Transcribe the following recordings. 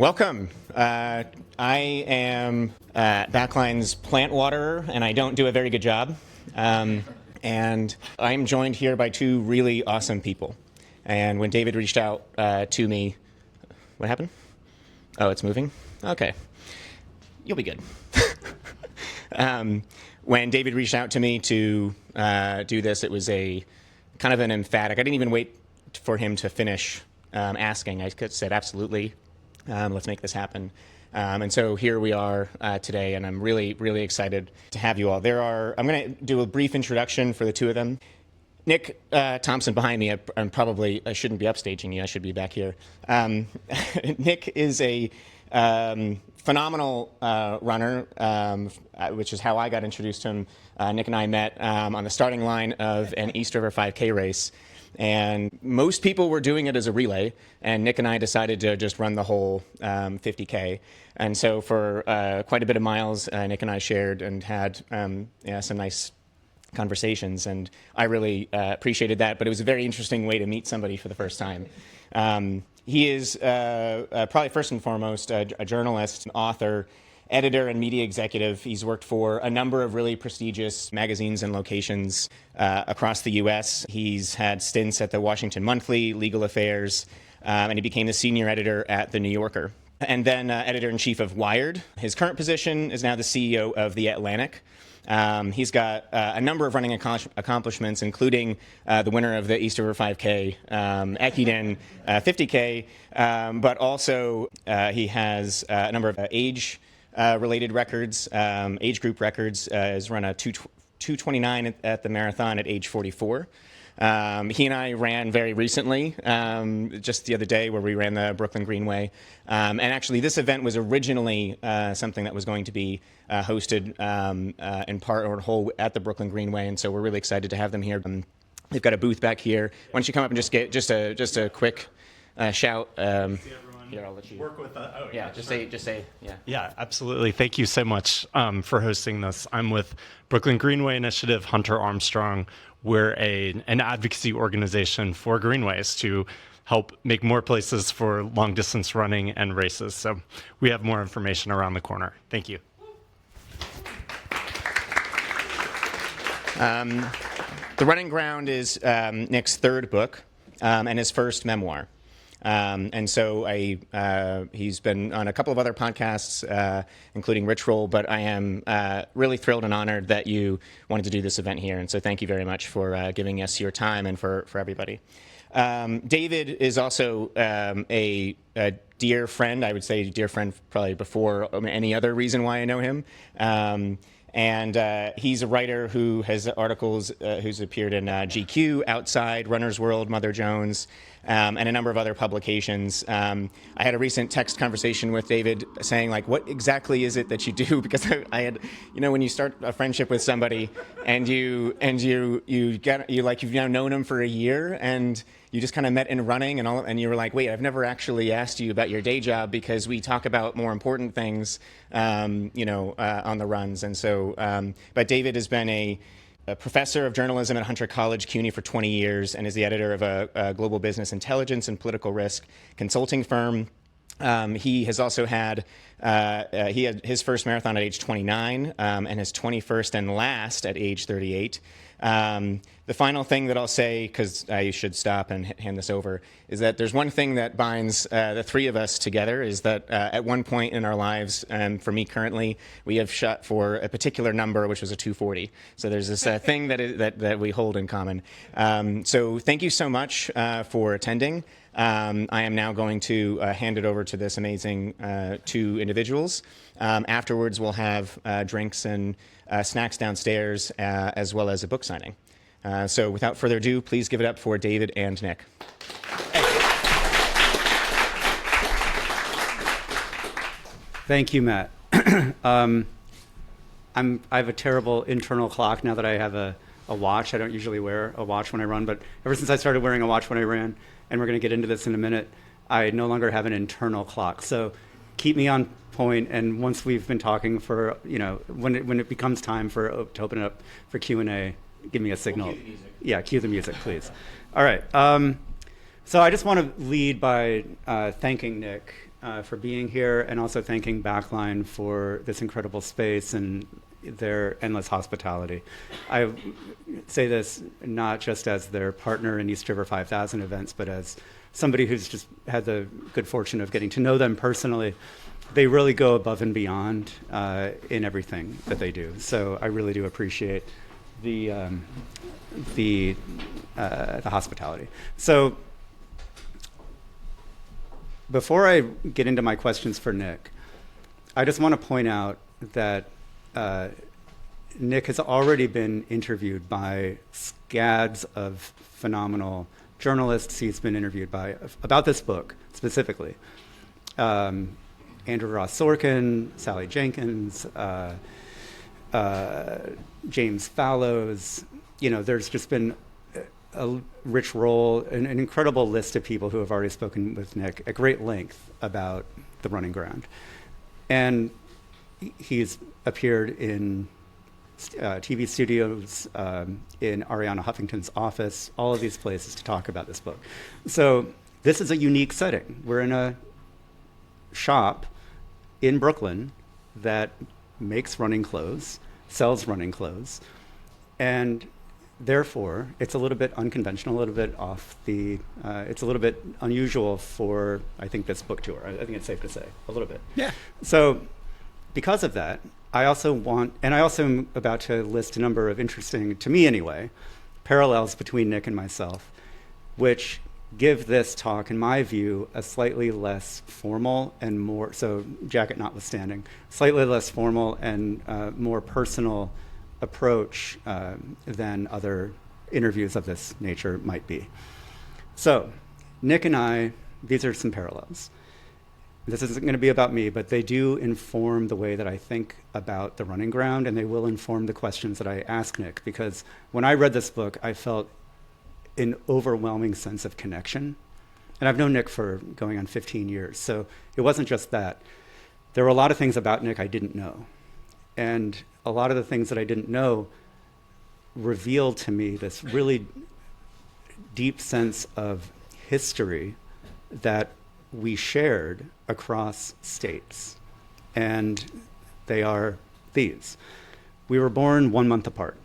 Welcome. I am Bakline's plant waterer, and I don't do a very good job. And I'm joined here by two really awesome people. And when David reached out to me, what happened? Oh, it's moving? Okay. You'll be good. When David reached out to me to do this, it was a kind of an emphatic. I didn't even wait for him to finish asking. I said, absolutely. Let's make this happen. And so here we are today, and I'm really, really excited to have you all. I'm going to do a brief introduction for the two of them. Nick Thompson behind me, I shouldn't be upstaging you, I should be back here. Nick is a phenomenal runner, which is how I got introduced to him. Nick and I met on the starting line of an East River 5K race. And most people were doing it as a relay, and Nick and I decided to just run the whole 50K. And so for quite a bit of miles, Nick and I shared and had some nice conversations, and I really appreciated that. But it was a very interesting way to meet somebody for the first time. He is probably first and foremost a journalist, an author, editor, and media executive. He's worked for a number of really prestigious magazines and locations across the U.S. He's had stints at the Washington Monthly, Legal Affairs, and he became the senior editor at The New Yorker, and then editor-in-chief of Wired. His current position is now the CEO of The Atlantic. He's got a number of running accomplishments, including the winner of the East River 5K, Ekiden 50K, but also he has a number of age-related records, age group records. Has run a 2:29 at the marathon at age 44. He and I ran very recently, just the other day, where we ran the Brooklyn Greenway. And actually, this event was originally something that was going to be hosted in part or in whole at the Brooklyn Greenway, and so we're really excited to have them here. They've got a booth back here. Why don't you come up and just get just a quick shout? Here, I'll let you work with. Just say. Yeah, absolutely. Thank you so much for hosting this. I'm with Brooklyn Greenway Initiative, Hunter Armstrong. We're an advocacy organization for greenways to help make more places for long distance running and races. So we have more information around the corner. Thank you. The Running Ground is Nick's third book and his first memoir. And so he's been on a couple of other podcasts, including Rich Roll, but I am really thrilled and honored that you wanted to do this event here. And so thank you very much for giving us your time and for everybody. David is also a dear friend. I would say dear friend probably before any other reason why I know him. And he's a writer who has articles, who's appeared in GQ, Outside, Runner's World, Mother Jones, and a number of other publications. I had a recent text conversation with David saying, like, what exactly is it that you do? Because I had, when you start a friendship with somebody and you've now known them for a year and you just kind of met in running and you were like, wait, I've never actually asked you about your day job because we talk about more important things, on the runs. And so, but David has been a professor of journalism at Hunter College, CUNY for 20 years and is the editor of a global business intelligence and political risk consulting firm. He has also had his first marathon at age 29 and his 21st and last at age 38. The final thing that I'll say, because I should stop and hand this over, is that there's one thing that binds the three of us together, is that at one point in our lives, and for me currently, we have shot for a particular number, which was a 240. So there's this thing that we hold in common. So thank you so much for attending. I am now going to hand it over to this amazing two individuals. Afterwards, we'll have drinks and snacks downstairs, as well as a book signing. So without further ado, please give it up for David and Nick. Thank you, Matt. I have a terrible internal clock now that I have a watch. I don't usually wear a watch when I run, but ever since I started wearing a watch when I ran, and we're going to get into this in a minute, I no longer have an internal clock. So keep me on point, and once we've been talking for, when it becomes time to open it up for Q&A, give me a signal. We'll cue the music. Yeah, cue the music, please. All right. So I just want to lead by thanking Nick for being here, and also thanking Bakline for this incredible space and their endless hospitality. I say this not just as their partner in East River 5000 events, but as somebody who's just had the good fortune of getting to know them personally. They really go above and beyond in everything that they do. So I really do appreciate the hospitality. So before I get into my questions for Nick, I just want to point out that Nick has already been interviewed by scads of phenomenal journalists. He's been interviewed by about this book specifically. Andrew Ross Sorkin, Sally Jenkins, James Fallows. There's just been a rich role, an incredible list of people who have already spoken with Nick at great length about the running ground. And he's appeared in TV studios, in Arianna Huffington's office, all of these places to talk about this book. So this is a unique setting. We're in a shop in Brooklyn that makes running clothes, sells running clothes, and therefore it's a little bit unconventional, a little bit off the, it's a little bit unusual for, I think, this book tour. I think it's safe to say, a little bit. Yeah. So because of that, I also am about to list a number of interesting, to me anyway, parallels between Nick and myself, which give this talk, in my view, a slightly less formal and more, so jacket notwithstanding, slightly less formal and more personal approach than other interviews of this nature might be. So Nick and I, these are some parallels. This isn't going to be about me, but they do inform the way that I think about the running ground, and they will inform the questions that I ask Nick, because when I read this book, I felt an overwhelming sense of connection. And I've known Nick for going on 15 years, so it wasn't just that. There were a lot of things about Nick I didn't know. And a lot of the things that I didn't know revealed to me this really deep sense of history that we shared across states. And they are these. We were born 1 month apart.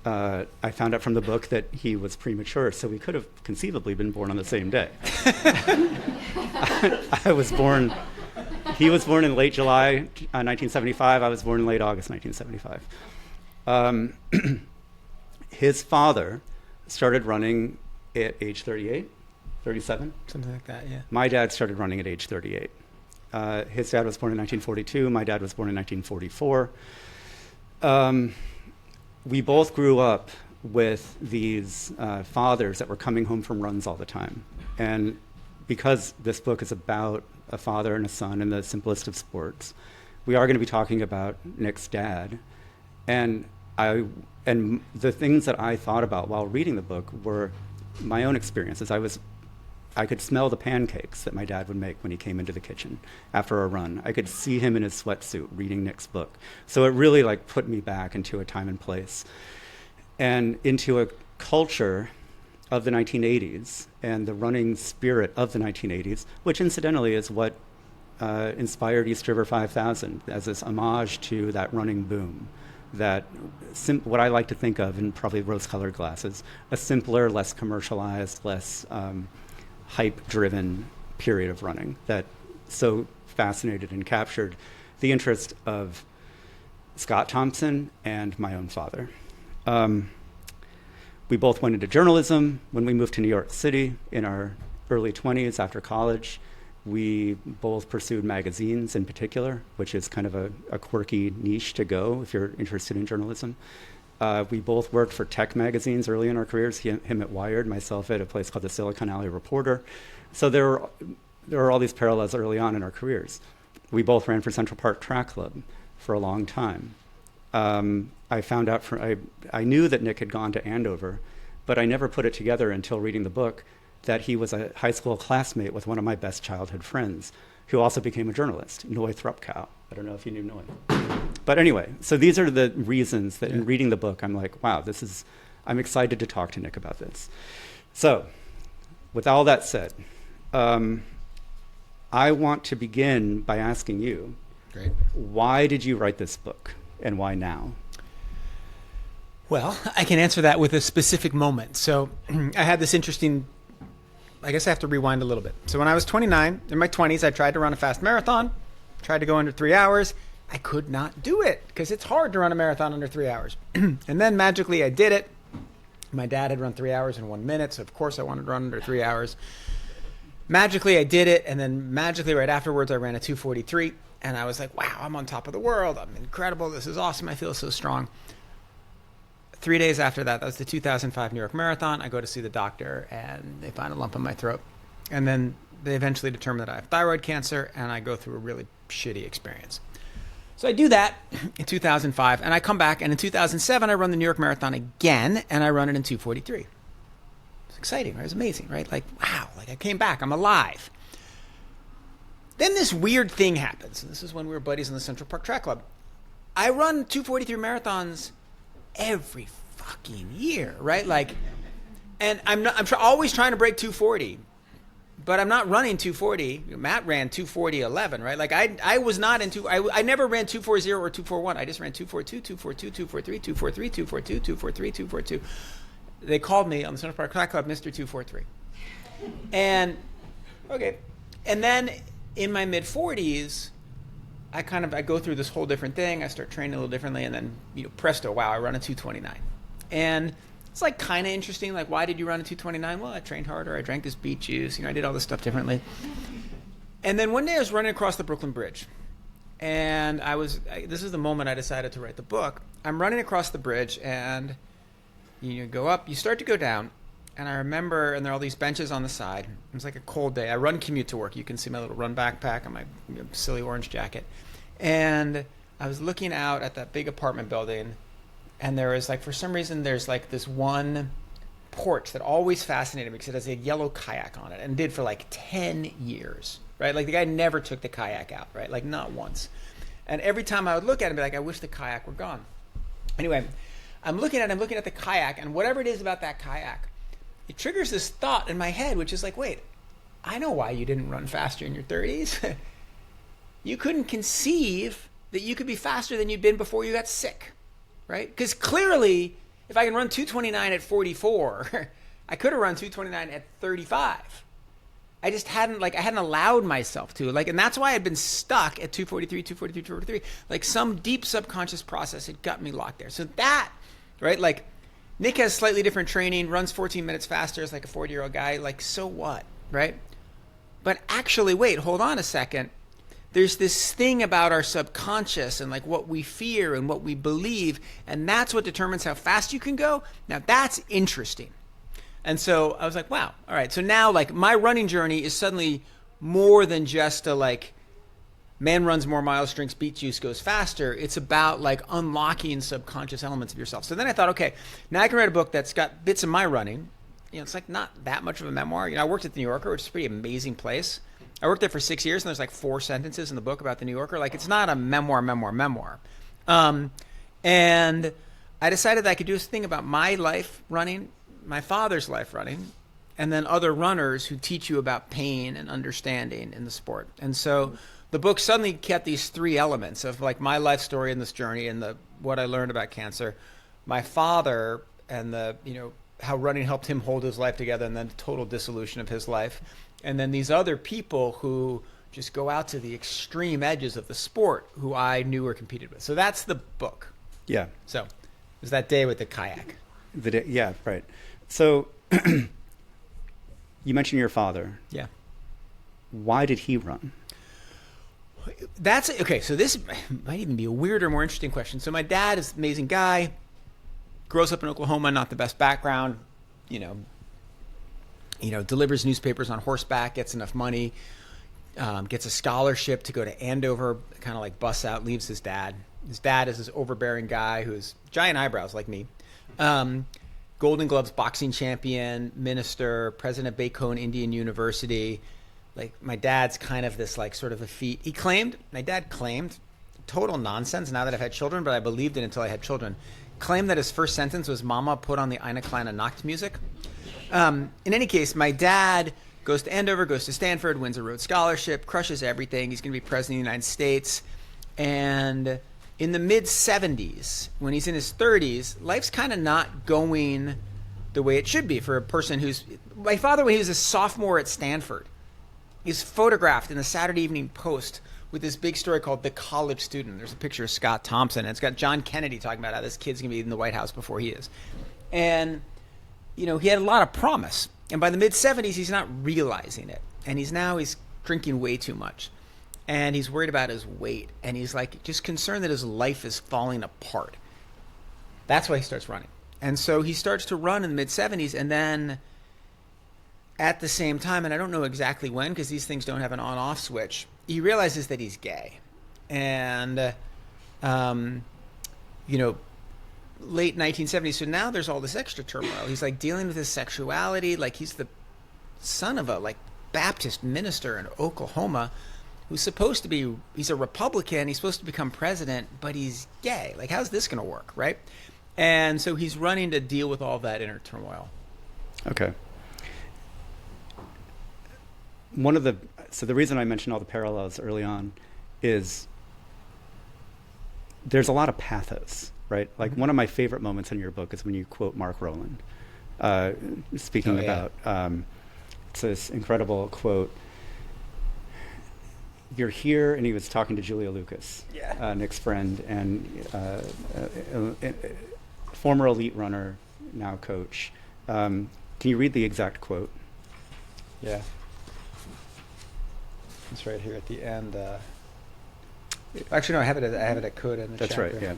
I found out from the book that he was premature, so we could have conceivably been born on the same day. He was born in late July 1975. I was born in late August 1975. His father started running at age 38, 37? Something like that, yeah. My dad started running at age 38. His dad was born in 1942. My dad was born in 1944. We both grew up with these fathers that were coming home from runs all the time. And because this book is about a father and a son in the simplest of sports, we are going to be talking about Nick's dad. And the things that I thought about while reading the book were my own experiences. I could smell the pancakes that my dad would make when he came into the kitchen after a run. I could see him in his sweatsuit reading Nick's book. So it really put me back into a time and place and into a culture of the 1980s and the running spirit of the 1980s, which incidentally is what inspired East River 5000 as this homage to that running boom. That what I like to think of in probably rose-colored glasses, a simpler, less commercialized, less hype-driven period of running that so fascinated and captured the interest of Scott Thompson and my own father. We both went into journalism when we moved to New York City in our early 20s after college. We both pursued magazines in particular, which is kind of a quirky niche to go if you're interested in journalism. We both worked for tech magazines early in our careers, him at Wired, myself at a place called the Silicon Alley Reporter. So there were all these parallels early on in our careers. We both ran for Central Park Track Club for a long time. I found out I knew that Nick had gone to Andover, but I never put it together until reading the book that he was a high school classmate with one of my best childhood friends, who also became a journalist, Noy Thrupkow. I don't know if you knew Noy. But anyway, so these are the reasons that in reading the book, I'm like, wow, I'm excited to talk to Nick about this. So with all that said, I want to begin by asking you, Great. why did you write this book and why now? Well, I can answer that with a specific moment. So I had this interesting, I guess I have to rewind a little bit. So when I was 29, in my 20s, I tried to run a fast marathon, tried to go under 3 hours. I could not do it because it's hard to run a marathon under 3 hours. And then magically I did it. My dad had run 3 hours in 1 minute, so of course I wanted to run under 3 hours. Magically I did it, and then magically right afterwards I ran a 2:43, and I was like, wow, I'm on top of the world. I'm incredible. This is awesome. I feel so strong. 3 days after that, that was the 2005 New York Marathon. I go to see the doctor, and they find a lump in my throat. And then they eventually determine that I have thyroid cancer, and I go through a really shitty experience. So I do that in 2005, and I come back, and in 2007, I run the New York Marathon again, and I run it in 2:43. It's exciting, right? It's amazing, right? Like, wow, like I came back, I'm alive. Then this weird thing happens. This is when we were buddies in the Central Park Track Club. I run 2:43 marathons every fucking year, right? Like, and I'm always trying to break 2:40. But I'm not running 2:40. Matt ran 2:40:11, right? Like I was not into. I never ran 2:40 or 2:41. I just ran 2:42, 2:42, 2:43, 2:43, 2:42, 2:43, 2:42. They called me on the Central Park Track Club Mr. 2:43. And okay, and then in my mid 40s, I go through this whole different thing. I start training a little differently, and then presto, wow, I run a 2:29, and it's like kind of interesting. Like, why did you run a 2:29? Well, I trained harder. I drank this beet juice. I did all this stuff differently. And then one day I was running across the Brooklyn Bridge. And this is the moment I decided to write the book. I'm running across the bridge, and you go up, you start to go down. And I remember, and there are all these benches on the side. It was like a cold day. I run commute to work. You can see my little run backpack and my silly orange jacket. And I was looking out at that big apartment building. And there is for some reason, there's this one porch that always fascinated me because it has a yellow kayak on it and did for 10 years, right? Like the guy never took the kayak out, right? Like not once. And every time I would look at it and be like, I wish the kayak were gone. Anyway, I'm looking at the kayak, and whatever it is about that kayak, it triggers this thought in my head, which is like, wait, I know why you didn't run faster in your 30s. You couldn't conceive that you could be faster than you'd been before you got sick. Right? Because clearly, if I can run 2:29 at 44, I could have run 2:29 at 35. I just hadn't allowed myself to. And that's why I'd been stuck at 2:43, 2:43, 2:43. Like some deep subconscious process had got me locked there. So that, right? Nick has slightly different training, runs 14 minutes faster as a 40-year-old guy. So what, right? But actually, wait, hold on a second. There's this thing about our subconscious and what we fear and what we believe, and that's what determines how fast you can go. Now that's interesting. And so I was like, wow, all right. So now my running journey is suddenly more than just a man runs more miles, drinks beet juice, goes faster. It's about unlocking subconscious elements of yourself. So then I thought, okay, now I can write a book that's got bits of my running. It's not that much of a memoir. I worked at the New Yorker, which is a pretty amazing place. I worked there for 6 years, and there's 4 sentences in the book about the New Yorker. It's not a memoir. And I decided that I could do this thing about my life running, my father's life running, and then other runners who teach you about pain and understanding in the sport. And so the book suddenly kept these 3 elements of my life story in this journey and what I learned about cancer, my father and how running helped him hold his life together, and then the total dissolution of his life. And then these other people who just go out to the extreme edges of the sport who I knew or competed with. So that's the book. Yeah. So it was that day with the kayak. Yeah, right. So you mentioned your father. Yeah. Why did he run? That's okay. So this might even be a weirder, more interesting question. So my dad is an amazing guy, grows up in Oklahoma, not the best background, delivers newspapers on horseback, gets enough money, gets a scholarship to go to Andover, kind of busts out, leaves his dad. His dad is this overbearing guy who's giant eyebrows like me. Golden Gloves boxing champion, minister, president of Bakline Indian University. My dad's kind of this sort of a feat. My dad claimed, total nonsense now that I've had children, but I believed it until I had children, claimed that his first sentence was, "Mama, put on the Eine kleine Nacht music." In any case, my dad goes to Andover, goes to Stanford, wins a Rhodes Scholarship, crushes everything. He's going to be president of the United States. And in the mid-70s, when he's in his 30s, life's kind of not going the way it should be for a person who's... My father, when he was a sophomore at Stanford, is photographed in the Saturday Evening Post with this big story called The College Student. There's a picture of Scott Thompson, and it's got John Kennedy talking about how this kid's going to be in the White House before he is. And, he had a lot of promise. And by the mid-70s, he's not realizing it. And he's drinking way too much. And he's worried about his weight. And he's just concerned that his life is falling apart. That's why he starts running. And so he starts to run in the mid-70s, and then at the same time, and I don't know exactly when because these things don't have an on-off switch, he realizes that he's gay. And, late 1970s, so now there's all this extra turmoil. He's dealing with his sexuality, he's the son of a Baptist minister in Oklahoma who's supposed to be, he's a Republican, he's supposed to become president, but he's gay. How's this going to work, right? And so he's running to deal with all that inner turmoil. Okay. So the reason I mentioned all the parallels early on is there's a lot of pathos, right? One of my favorite moments in your book is when you quote Mark Rowland, speaking about, it's this incredible quote. You're here, and he was talking to Julia Lucas, Nick's friend, and former elite runner, now coach. Can you read the exact quote? Yeah. It's right here at the end. Actually, no, I have it at Coda in the That's chapter. right, yeah.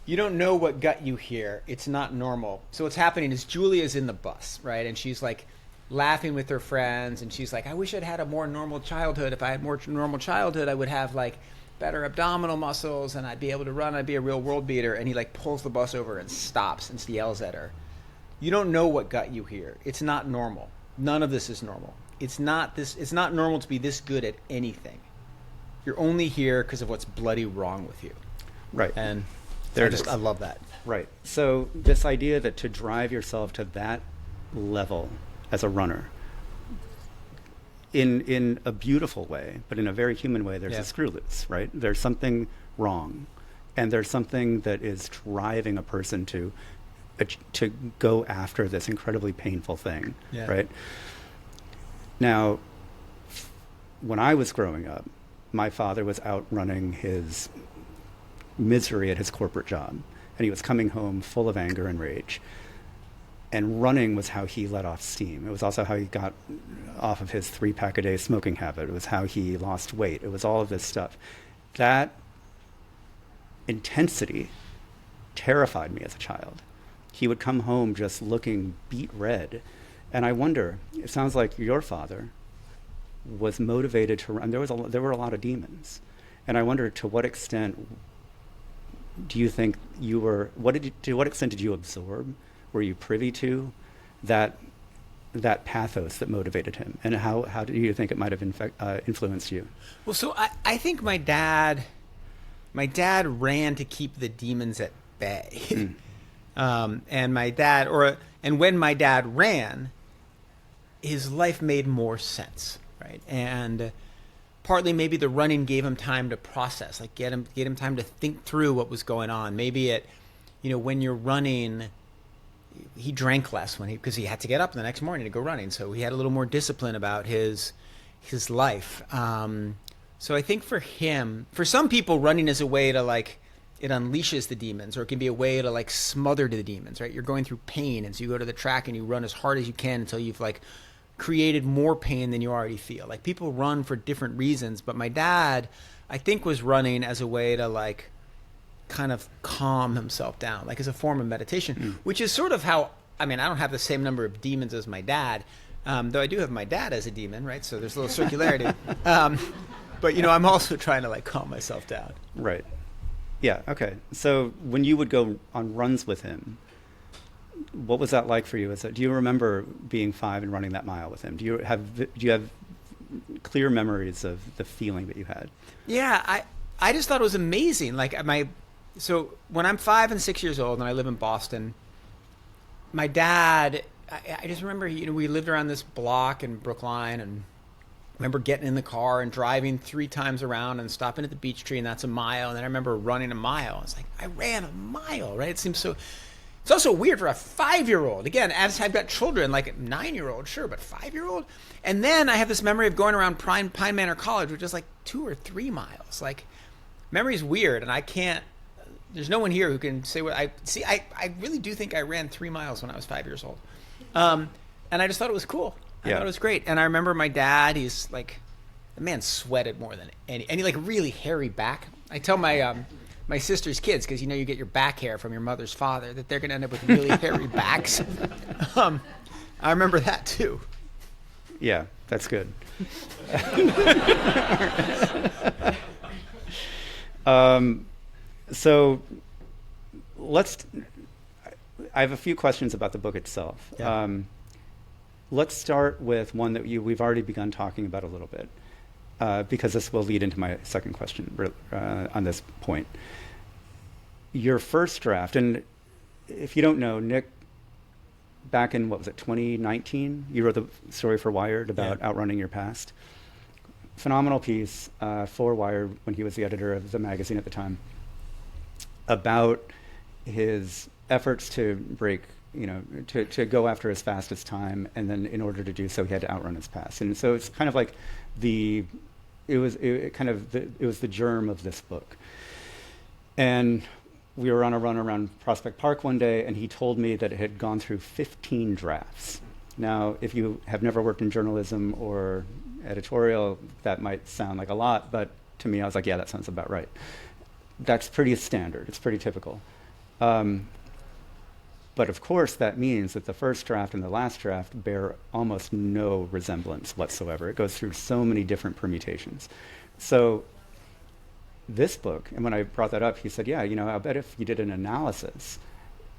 You don't know what got you here. It's not normal. So what's happening is Julia's in the bus, right? And she's laughing with her friends, and she's I wish I'd had a more normal childhood. If I had more normal childhood, I would have better abdominal muscles, and I'd be able to run. I'd be a real world beater. And he pulls the bus over and stops and yells at her. You don't know what got you here. It's not normal. None of this is normal. It's not normal to be this good at anything. You're only here because of what's bloody wrong with you. Right. And I love that. Right. So this idea that to drive yourself to that level as a runner, in a beautiful way, but in a very human way, there's a screw loose, right? There's something wrong. And there's something that is driving a person to go after this incredibly painful thing, right? Now, when I was growing up, my father was out running his misery at his corporate job, and he was coming home full of anger and rage. And running was how he let off steam. It was also how he got off of his 3-pack-a-day smoking habit. It was how he lost weight. It was all of this stuff. That intensity terrified me as a child. He would come home just looking beet red. And I wonder, it sounds like your father was motivated to run. There were a lot of demons. And I wonder, to what extent do you think to what extent did you absorb? Were you privy to that pathos that motivated him? And how do you think it might have influenced you? Well, so I think my dad ran to keep the demons at bay. And when my dad ran, his life made more sense, right? And partly maybe the running gave him time to process, get him time to think through what was going on. Maybe when you're running, he drank less because he had to get up the next morning to go running. So he had a little more discipline about his life. So I think for him, for some people, running is a way to it unleashes the demons, or it can be a way to smother the demons, right? You're going through pain, and so you go to the track and you run as hard as you can until you've created more pain than you already feel. People run for different reasons, but my dad, I think, was running as a way to kind of calm himself down, as a form of meditation, which is sort of how, I don't have the same number of demons as my dad, though I do have my dad as a demon, right? So there's a little circularity. But I'm also trying to calm myself down. Right. Yeah. Okay. So when you would go on runs with him, what was that like for you? Do you remember being 5 and running that mile with him? Do you have clear memories of the feeling that you had? Yeah, I just thought it was amazing. So when I'm 5 and 6 years old and I live in Boston, my dad I just remember, we lived around this block in Brookline, and I remember getting in the car and driving 3 times around and stopping at the beech tree, and that's a mile. And then I remember running a mile. It's like, I ran a mile, right? It seems so. It's also weird for a 5-year-old. Again, as I've got children, like a 9-year-old, sure, but 5-year-old. And then I have this memory of going around Pine Manor College, which is like 2 or 3 miles. Like, memory's weird, and I can't. There's no one here who can say what I see. I really do think I ran 3 miles when I was 5 years old, and I just thought it was cool. I thought it was great. And I remember my dad. He's like, the man sweated more than any, and he like really hairy back. I tell my my sister's kids, because you get your back hair from your mother's father, that they're going to end up with really hairy backs. I remember that too. Yeah, that's good. So I have a few questions about the book itself. Yeah. Let's start with one that we've already begun talking about a little bit, because this will lead into my second question on this point. Your first draft, and if you don't know, Nick, back in, 2019, you wrote the story for Wired about outrunning your past. Phenomenal piece for Wired when he was the editor of the magazine at the time, about his efforts to break, to go after his fastest time, and then in order to do so, he had to outrun his past. And so it's kind of like it was the germ of this book. And we were on a run around Prospect Park one day, and he told me that it had gone through 15 drafts. Now, if you have never worked in journalism or editorial, that might sound like a lot, but to me, I was like, yeah, that sounds about right. That's pretty standard. It's pretty typical. But of course, that means that the first draft and the last draft bear almost no resemblance whatsoever. It goes through so many different permutations. So this book, and when I brought that up, he said, yeah, I bet if you did an analysis,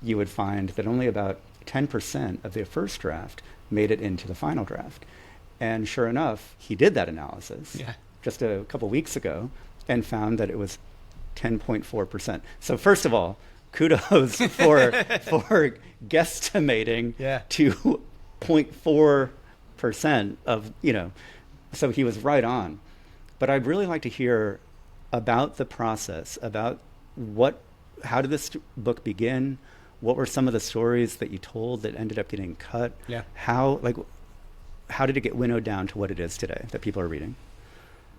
you would find that only about 10% of the first draft made it into the final draft. And sure enough, he did that analysis just a couple weeks ago and found that it was 10.4%. So first of all, kudos for guesstimating to 0.4% of, so he was right on. But I'd really like to hear about the process, about how did this book begin? What were some of the stories that you told that ended up getting cut? Yeah. How did it get winnowed down to what it is today that people are reading?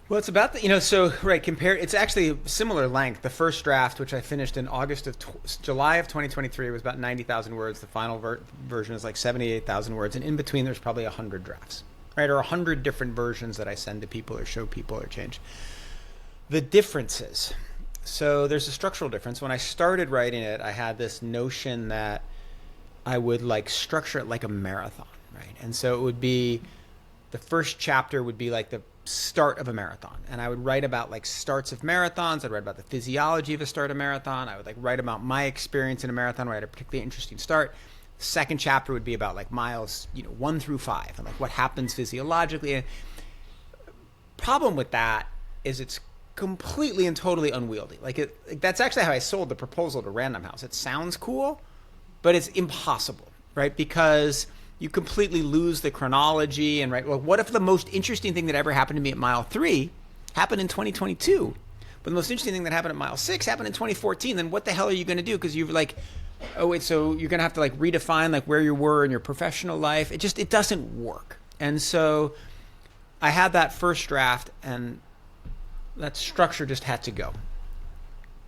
Well, it's about it's actually a similar length. The first draft, which I finished in July of 2023, was about 90,000 words. The final version is like 78,000 words. And in between, there's probably 100 drafts, right? Or 100 different versions that I send to people or show people or change. The differences. So there's a structural difference. When I started writing it, I had this notion that I would structure it like a marathon, right? And so it would be, the first chapter would be like the start of a marathon. And I would write about starts of marathons. I'd write about the physiology of a start of a marathon. I would write about my experience in a marathon where I had a particularly interesting start. The second chapter would be about miles, 1 through 5 and what happens physiologically. And problem with that is it's completely and totally unwieldy. That's actually how I sold the proposal to Random House. It sounds cool, but it's impossible, right? Because you completely lose the chronology and what if the most interesting thing that ever happened to me at mile 3 happened in 2022? But the most interesting thing that happened at mile 6 happened in 2014. Then what the hell are you going to do? Because you're oh wait, so you're going to have to redefine where you were in your professional life. It doesn't work. And so I had that first draft, and that structure just had to go.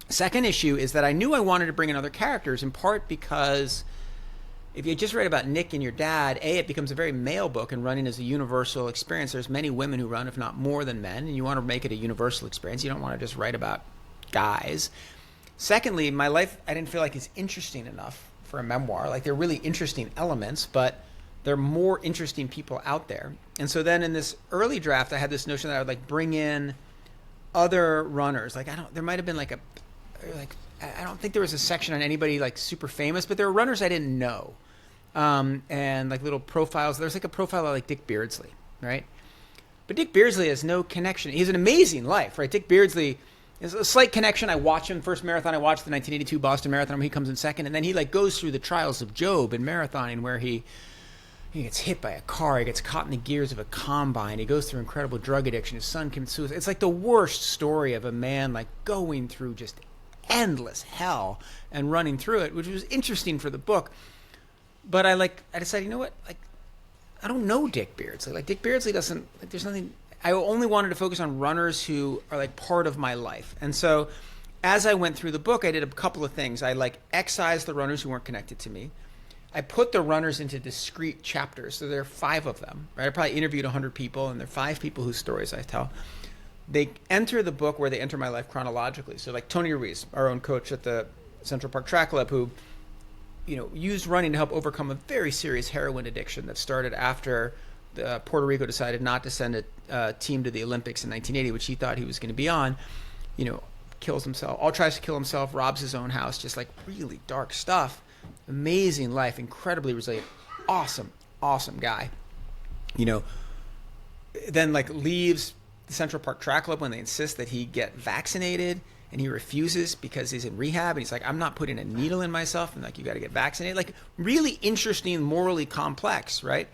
Second issue is that I knew I wanted to bring in other characters, in part because if you just read about Nick and your dad, it becomes a very male book, and running is a universal experience. There's many women who run, if not more than men, and you want to make it a universal experience. You don't want to just write about guys. Secondly, my life, I didn't feel like is interesting enough for a memoir. They're really interesting elements, but there are more interesting people out there. And so then in this early draft, I had this notion that I would bring in other runners. There might have been I don't think there was a section on anybody super famous, but there were runners I didn't know. And little profiles. There's a profile of Dick Beardsley, right? But Dick Beardsley has no connection. He has an amazing life, right? Dick Beardsley is a slight connection. I watch him first marathon. I watched the 1982 Boston Marathon where he comes in second, and then he goes through the trials of Job in marathoning, where he he gets hit by a car, he gets caught in the gears of a combine, he goes through incredible drug addiction, his son commits suicide. It's like the worst story of a man like going through just endless hell and running through it, which was interesting for the book. But I decided, you know what, like, I don't know Dick Beardsley. Like, Dick Beardsley doesn't, like, there's nothing, I only wanted to focus on runners who are like part of my life. And so as I went through the book, I did a couple of things. I like excised the runners who weren't connected to me. I put the runners into discrete chapters. So there are 5 of them, right? I probably interviewed 100 people, and there are 5 people whose stories I tell. They enter the book where they enter my life chronologically. So like Tony Ruiz, our own coach at the Central Park Track Club, who, you know, used running to help overcome a very serious heroin addiction that started after Puerto Rico decided not to send a team to the Olympics in 1980, which he thought he was going to be on. You know, kills himself, all tries to kill himself, robs his own house, just like really dark stuff. Amazing life, incredibly resilient, awesome guy. You know, then like leaves the Central Park Track Club when they insist that he get vaccinated, and he refuses because he's in rehab, and he's like, I'm not putting a needle in myself, and like, you got to get vaccinated. Like, really interesting, morally complex, right?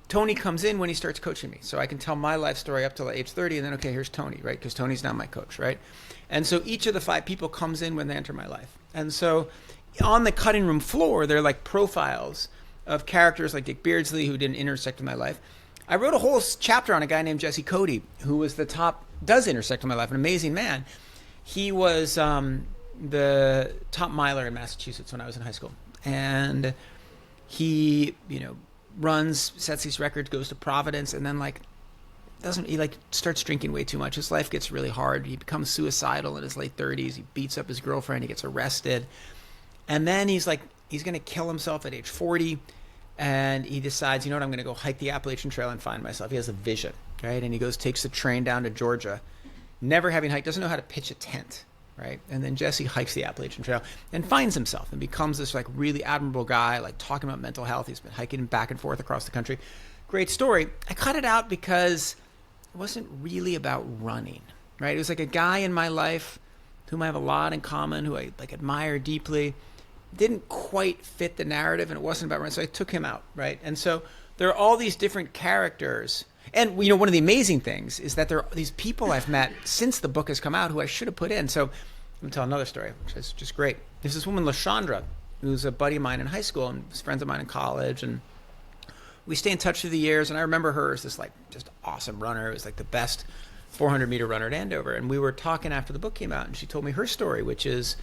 Tony comes in when he starts coaching me, so I can tell my life story up till age 30, and then, okay, here's Tony, right? Because Tony's now my coach, right? And so each of the 5 people comes in when they enter my life. And so on the cutting room floor, they're like profiles of characters like Dick Beardsley, who didn't intersect with my life. I wrote a whole chapter on a guy named Jesse Cody, who was does intersect with my life, an amazing man. He was the top miler in Massachusetts when I was in high school. And he, you know, runs, sets these records, goes to Providence, and then he starts drinking way too much. His life gets really hard. He becomes suicidal in his late 30s. He beats up his girlfriend. He gets arrested. And then he's going to kill himself at age 40. And he decides, you know what, I'm going to go hike the Appalachian Trail and find myself. He has a vision, right? And he takes the train down to Georgia, never having hiked, doesn't know how to pitch a tent, right? And then Jesse hikes the Appalachian Trail and finds himself and becomes this like really admirable guy, like talking about mental health. He's been hiking back and forth across the country. Great story. I cut it out because it wasn't really about running, right? It was like a guy in my life whom I have a lot in common, who I like admire deeply. Didn't quite fit the narrative, and it wasn't about running, so I took him out, right? And so there are all these different characters. And, you know, one of the amazing things is that there are these people I've met since the book has come out who I should have put in. So I'm going to tell another story, which is just great. There's this woman, LaShondra, who's a buddy of mine in high school and was friends of mine in college. And we stay in touch through the years. And I remember her as this, like, just awesome runner. It was, like, the best 400-meter runner at Andover. And we were talking after the book came out, and she told me her story, which is,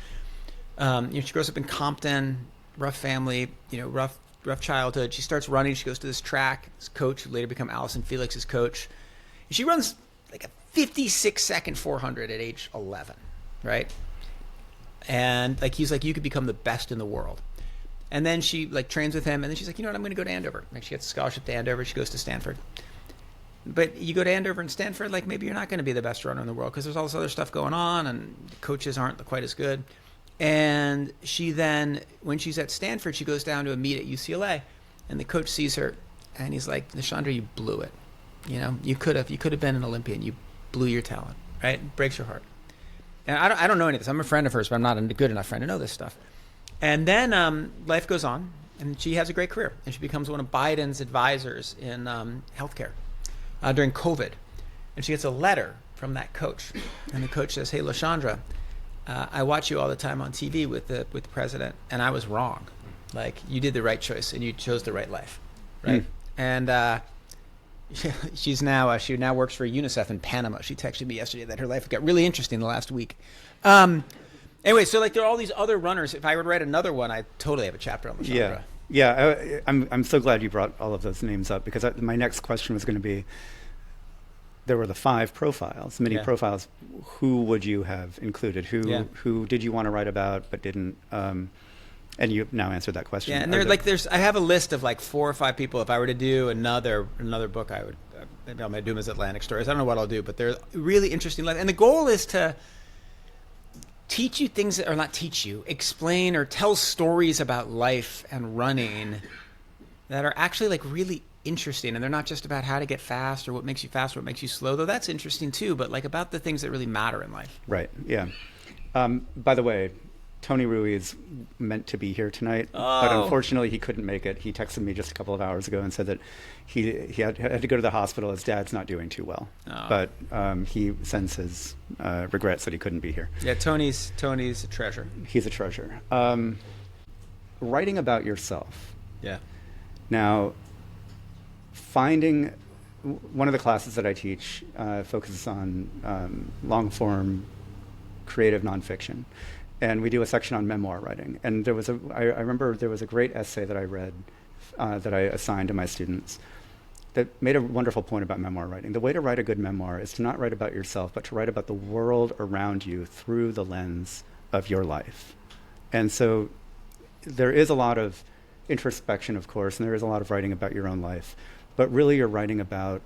you know, she grows up in Compton, rough family, you know, rough childhood. She starts running. She goes to this track. This coach, who later become Allison Felix's coach. And she runs like a 56-second 400 at age 11, right? And like he's like, you could become the best in the world. And then she like trains with him, and then she's like, you know what, I'm going to go to Andover. Like, she gets a scholarship to Andover. She goes to Stanford. But you go to Andover and Stanford, like maybe you're not going to be the best runner in the world because there's all this other stuff going on, and the coaches aren't quite as good. And she then, when she's at Stanford, she goes down to a meet at UCLA, and the coach sees her, and he's like, Nishandra, you blew it. You know, you could have been an Olympian. You blew your talent, right? It breaks your heart. And I don't know any of this. I'm a friend of hers, but I'm not a good enough friend to know this stuff. And then life goes on, and she has a great career, and she becomes one of Biden's advisors in healthcare during COVID. And she gets a letter from that coach, and the coach says, hey, LaShondra, I watch you all the time on TV with the president, and I was wrong. Like, you did the right choice, and you chose the right life, right? And she now works for UNICEF in Panama. She texted me yesterday that her life got really interesting the last week. Anyway, so like there are all these other runners. If I would write another one, I totally have a chapter on LaShondra. Yeah. I'm so glad you brought all of those names up, because my next question was going to be, there were the 5 profiles, mini profiles. Who would you have included? Who did you want to write about but didn't? And you've now answered that question. Yeah, and I have a list of like 4 or 5 people. If I were to do another book, I would maybe I'm going to do them as Atlantic stories. I don't know what I'll do, but they're really interesting. And the goal is to teach you things that, or not teach you, explain or tell stories about life and running that are actually like really interesting, and they're not just about how to get fast or what makes you fast or what makes you slow, though that's interesting too, but like about the things that really matter in life. Right. Yeah. By the way, Tony Ruiz meant to be here tonight, but unfortunately he couldn't make it. He texted me just a couple of hours ago and said that he had to go to the hospital. His dad's not doing too well, but he sends his regrets that he couldn't be here. Yeah, Tony's a treasure. He's a treasure. Writing about yourself. Yeah. Now, one of the classes that I teach focuses on long-form creative nonfiction. And we do a section on memoir writing. And I remember there was a great essay that I read that I assigned to my students that made a wonderful point about memoir writing. The way to write a good memoir is to not write about yourself, but to write about the world around you through the lens of your life. And so there is a lot of introspection, of course, and there is a lot of writing about your own life. But really you're writing about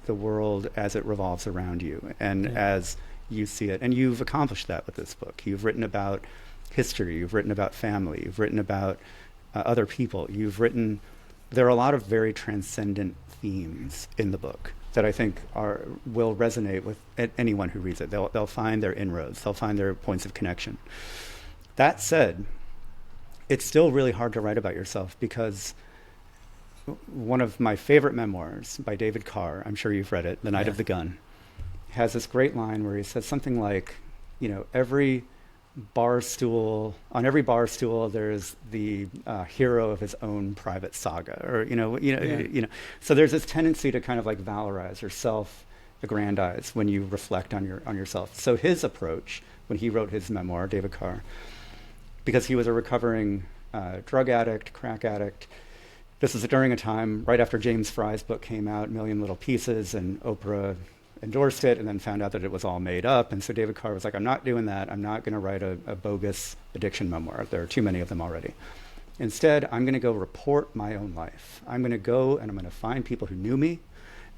the world as it revolves around you and as you see it. And you've accomplished that with this book. You've written about history, you've written about family, you've written about other people. There are a lot of very transcendent themes in the book that I think will resonate with anyone who reads it. They'll find their inroads, they'll find their points of connection. That said, it's still really hard to write about yourself because one of my favorite memoirs by David Carr, I'm sure you've read it, The Night of the Gun, has this great line where he says something like, on every bar stool there's the hero of his own private saga, or so there's this tendency to kind of like valorize or self-aggrandize when you reflect on yourself. So his approach when he wrote his memoir, David Carr, because he was a recovering drug addict, crack addict. This is during a time right after James Fry's book came out, Million Little Pieces, and Oprah endorsed it and then found out that it was all made up. And so David Carr was like, I'm not doing that. I'm not going to write a bogus addiction memoir. There are too many of them already. Instead, I'm going to go report my own life. I'm going to go and I'm going to find people who knew me,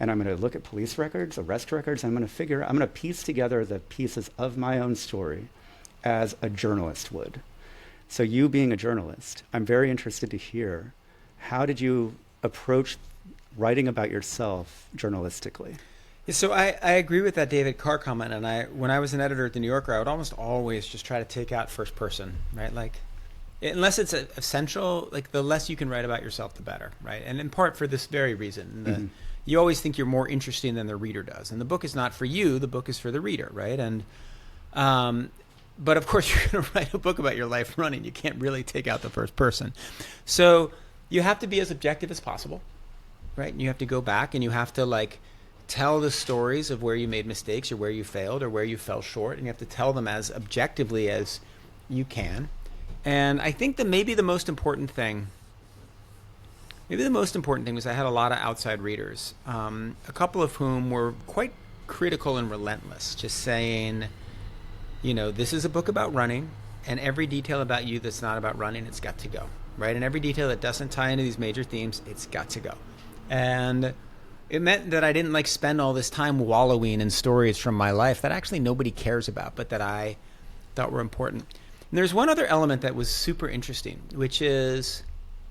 and I'm going to look at police records, arrest records. I'm going to piece together the pieces of my own story as a journalist would. So you being a journalist, I'm very interested to hear, how did you approach writing about yourself journalistically? So I agree with that David Carr comment, and when I was an editor at the New Yorker, I would almost always just try to take out first person, right? Like, unless it's essential, like the less you can write about yourself, the better, right? And in part for this very reason, you always think you're more interesting than the reader does, and the book is not for you; the book is for the reader, right? And but of course, you're going to write a book about your life running. You can't really take out the first person, so you have to be as objective as possible, right? And you have to go back and you have to tell the stories of where you made mistakes or where you failed or where you fell short, and you have to tell them as objectively as you can. And I think that maybe the most important thing was I had a lot of outside readers, a couple of whom were quite critical and relentless, just saying, this is a book about running, and every detail about you that's not about running, it's got to go, right? And every detail that doesn't tie into these major themes, it's got to go. And it meant that I didn't spend all this time wallowing in stories from my life that actually nobody cares about, but that I thought were important. And there's one other element that was super interesting, which is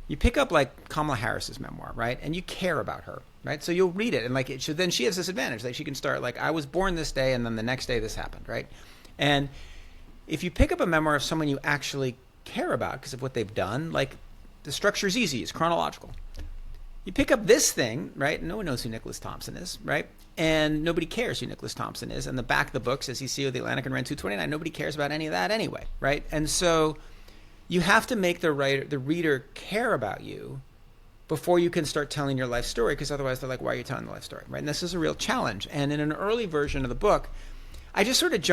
you pick up Kamala Harris's memoir, right? And you care about her, right? So you'll read it, and then she has this advantage. She can start I was born this day, and then the next day this happened, right? And if you pick up a memoir of someone you actually care about because of what they've done, the structure's easy, it's chronological. You pick up this thing, right? No one knows who Nick Thompson is, right? And nobody cares who Nick Thompson is. And the back of the book says he's CEO of the Atlantic and ran 229. Nobody cares about any of that anyway, right? And so you have to make the reader care about you before you can start telling your life story, because otherwise they're like, why are you telling the life story, right? And this is a real challenge. And in an early version of the book, I just sort of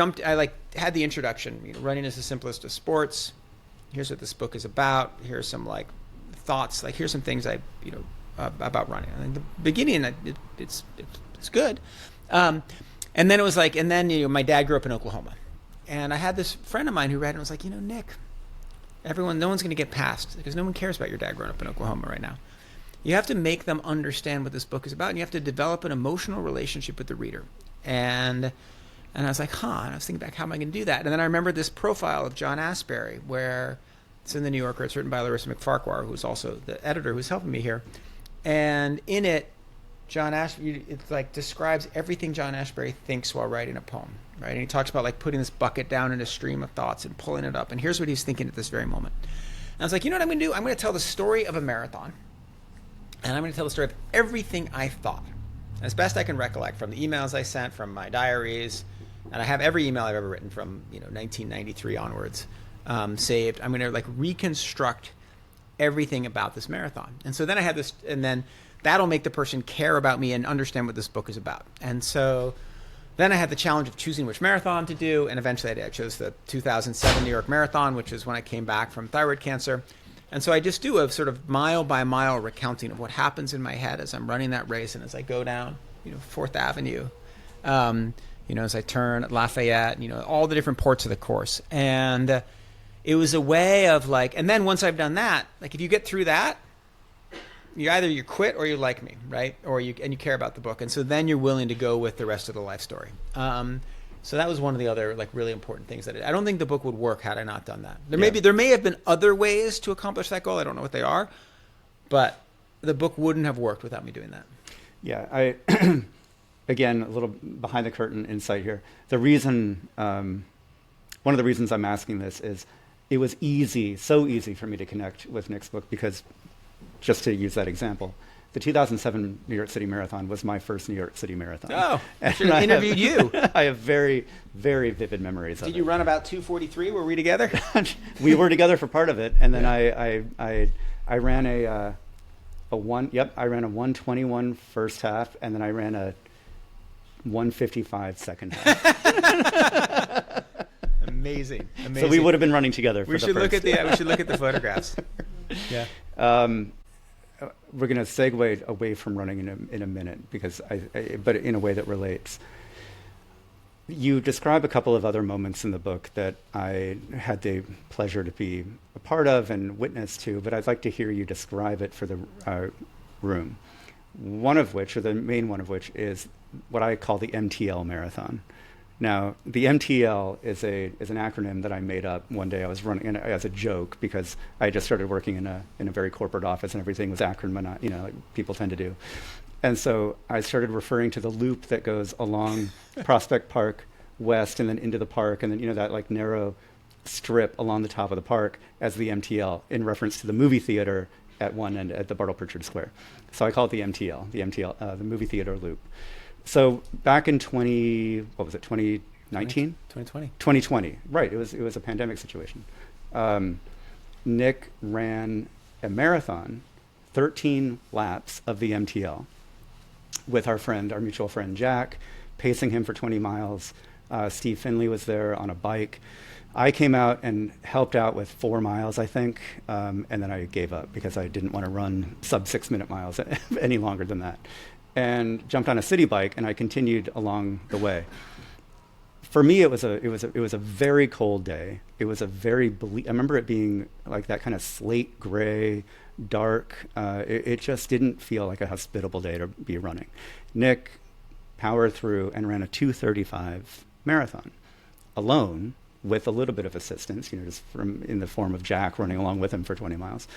had the introduction, running is the simplest of sports. Here's what this book is about. Here's some thoughts, here's some things about running. And the beginning, it's good. And then it was my dad grew up in Oklahoma. And I had this friend of mine who read it and was like, Nick, no one's going to get past, because no one cares about your dad growing up in Oklahoma right now. You have to make them understand what this book is about, and you have to develop an emotional relationship with the reader. And I was like, and I was thinking back, how am I going to do that? And then I remembered this profile of John Asbury, where it's in the New Yorker. It's written by Larissa McFarquhar, who's also the editor who's helping me here. And in it, John Asbury, describes everything John Asbury thinks while writing a poem. right? And he talks about like putting this bucket down in a stream of thoughts and pulling it up. And here's what he's thinking at this very moment. And I was like, you know what I'm going to do? I'm going to tell the story of a marathon. And I'm going to tell the story of everything I thought, as best I can recollect, from the emails I sent, from my diaries. And I have every email I've ever written from 1993 onwards saved. I'm going to like reconstruct everything about this marathon. And so then I had this, and then that'll make the person care about me and understand what this book is about. And so then I had the challenge of choosing which marathon to do, and eventually I chose the 2007 New York Marathon, which is when I came back from thyroid cancer. And so I just do a sort of mile by mile recounting of what happens in my head as I'm running that race and as I go down, 4th Avenue, as I turn at Lafayette, all the different ports of the course. And it was a way of like, and then once I've done that, like if you get through that, you quit or you like me, right? Or you care about the book. And so then you're willing to go with the rest of the life story. So that was one of the other like really important things that I don't think the book would work had I not done that. There may have been other ways to accomplish that goal. I don't know what they are, but the book wouldn't have worked without me doing that. Yeah, again, a little behind the curtain insight here. The reason, one of the reasons I'm asking this is it was so easy for me to connect with Nick's book because, just to use that example, the 2007 New York City Marathon was my first New York City Marathon. Oh, I should have interviewed you. I have very, very vivid memories of it. Did you run about 2:43? Were we together? We were together for part of it, and then I ran a 1:21 first half, and then I ran a 1:55 second half. Amazing. So we would have been running together. We should look at the photographs. Yeah. We're going to segue away from running in a minute but in a way that relates. You describe a couple of other moments in the book that I had the pleasure to be a part of and witness to, but I'd like to hear you describe it for the room. One of which, or the main one of which, is what I call the MTL marathon. Now, the MTL is an acronym that I made up one day. I was running as a joke because I just started working in a very corporate office and everything was acronym, like people tend to do. And so I started referring to the loop that goes along Prospect Park West and then into the park, and then that like narrow strip along the top of the park as the MTL, in reference to the movie theater at one end at the Bartle Pritchard Square. So I call it the MTL, the movie theater loop. So back in 2019? 2020. 2020, right. It was a pandemic situation. Nick ran a marathon, 13 laps of the MTL with our mutual friend Jack, pacing him for 20 miles. Steve Finley was there on a bike. I came out and helped out with 4 miles, I think, and then I gave up because I didn't want to run sub 6-minute miles any longer than that, and jumped on a city bike, and I continued along the way. For me, it was a very cold day. It was a very I remember it being like that kind of slate gray, dark. It just didn't feel like a hospitable day to be running. Nick powered through and ran a 2:35 marathon alone, with a little bit of assistance, just in the form of Jack running along with him for 20 miles.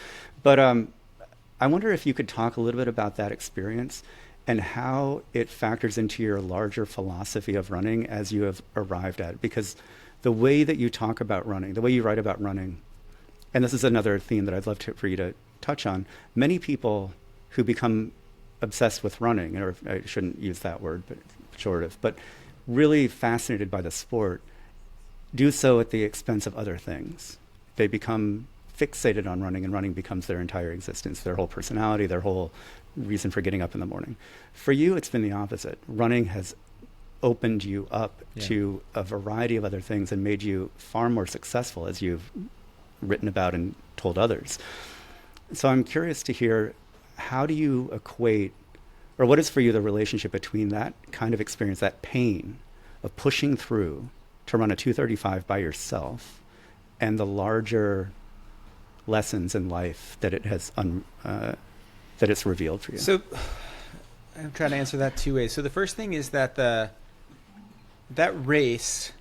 But I wonder if you could talk a little bit about that experience and how it factors into your larger philosophy of running as you have arrived at it. Because the way that you talk about running, the way you write about running, and this is another theme that I'd love for you to touch on, many people who become obsessed with running, or I shouldn't use that word, but pejorative, but really fascinated by the sport, do so at the expense of other things. They become fixated on running, and running becomes their entire existence, their whole personality, their whole reason for getting up in the morning. For you, it's been the opposite. Running has opened you up to a variety of other things and made you far more successful, as you've written about and told others. So I'm curious to hear, how do you equate, or what is for you the relationship between that kind of experience, that pain of pushing through to run a 2:35 by yourself, and the larger lessons in life that it has that it's revealed for you? So I'm trying to answer that 2 ways. So the first thing is that that race,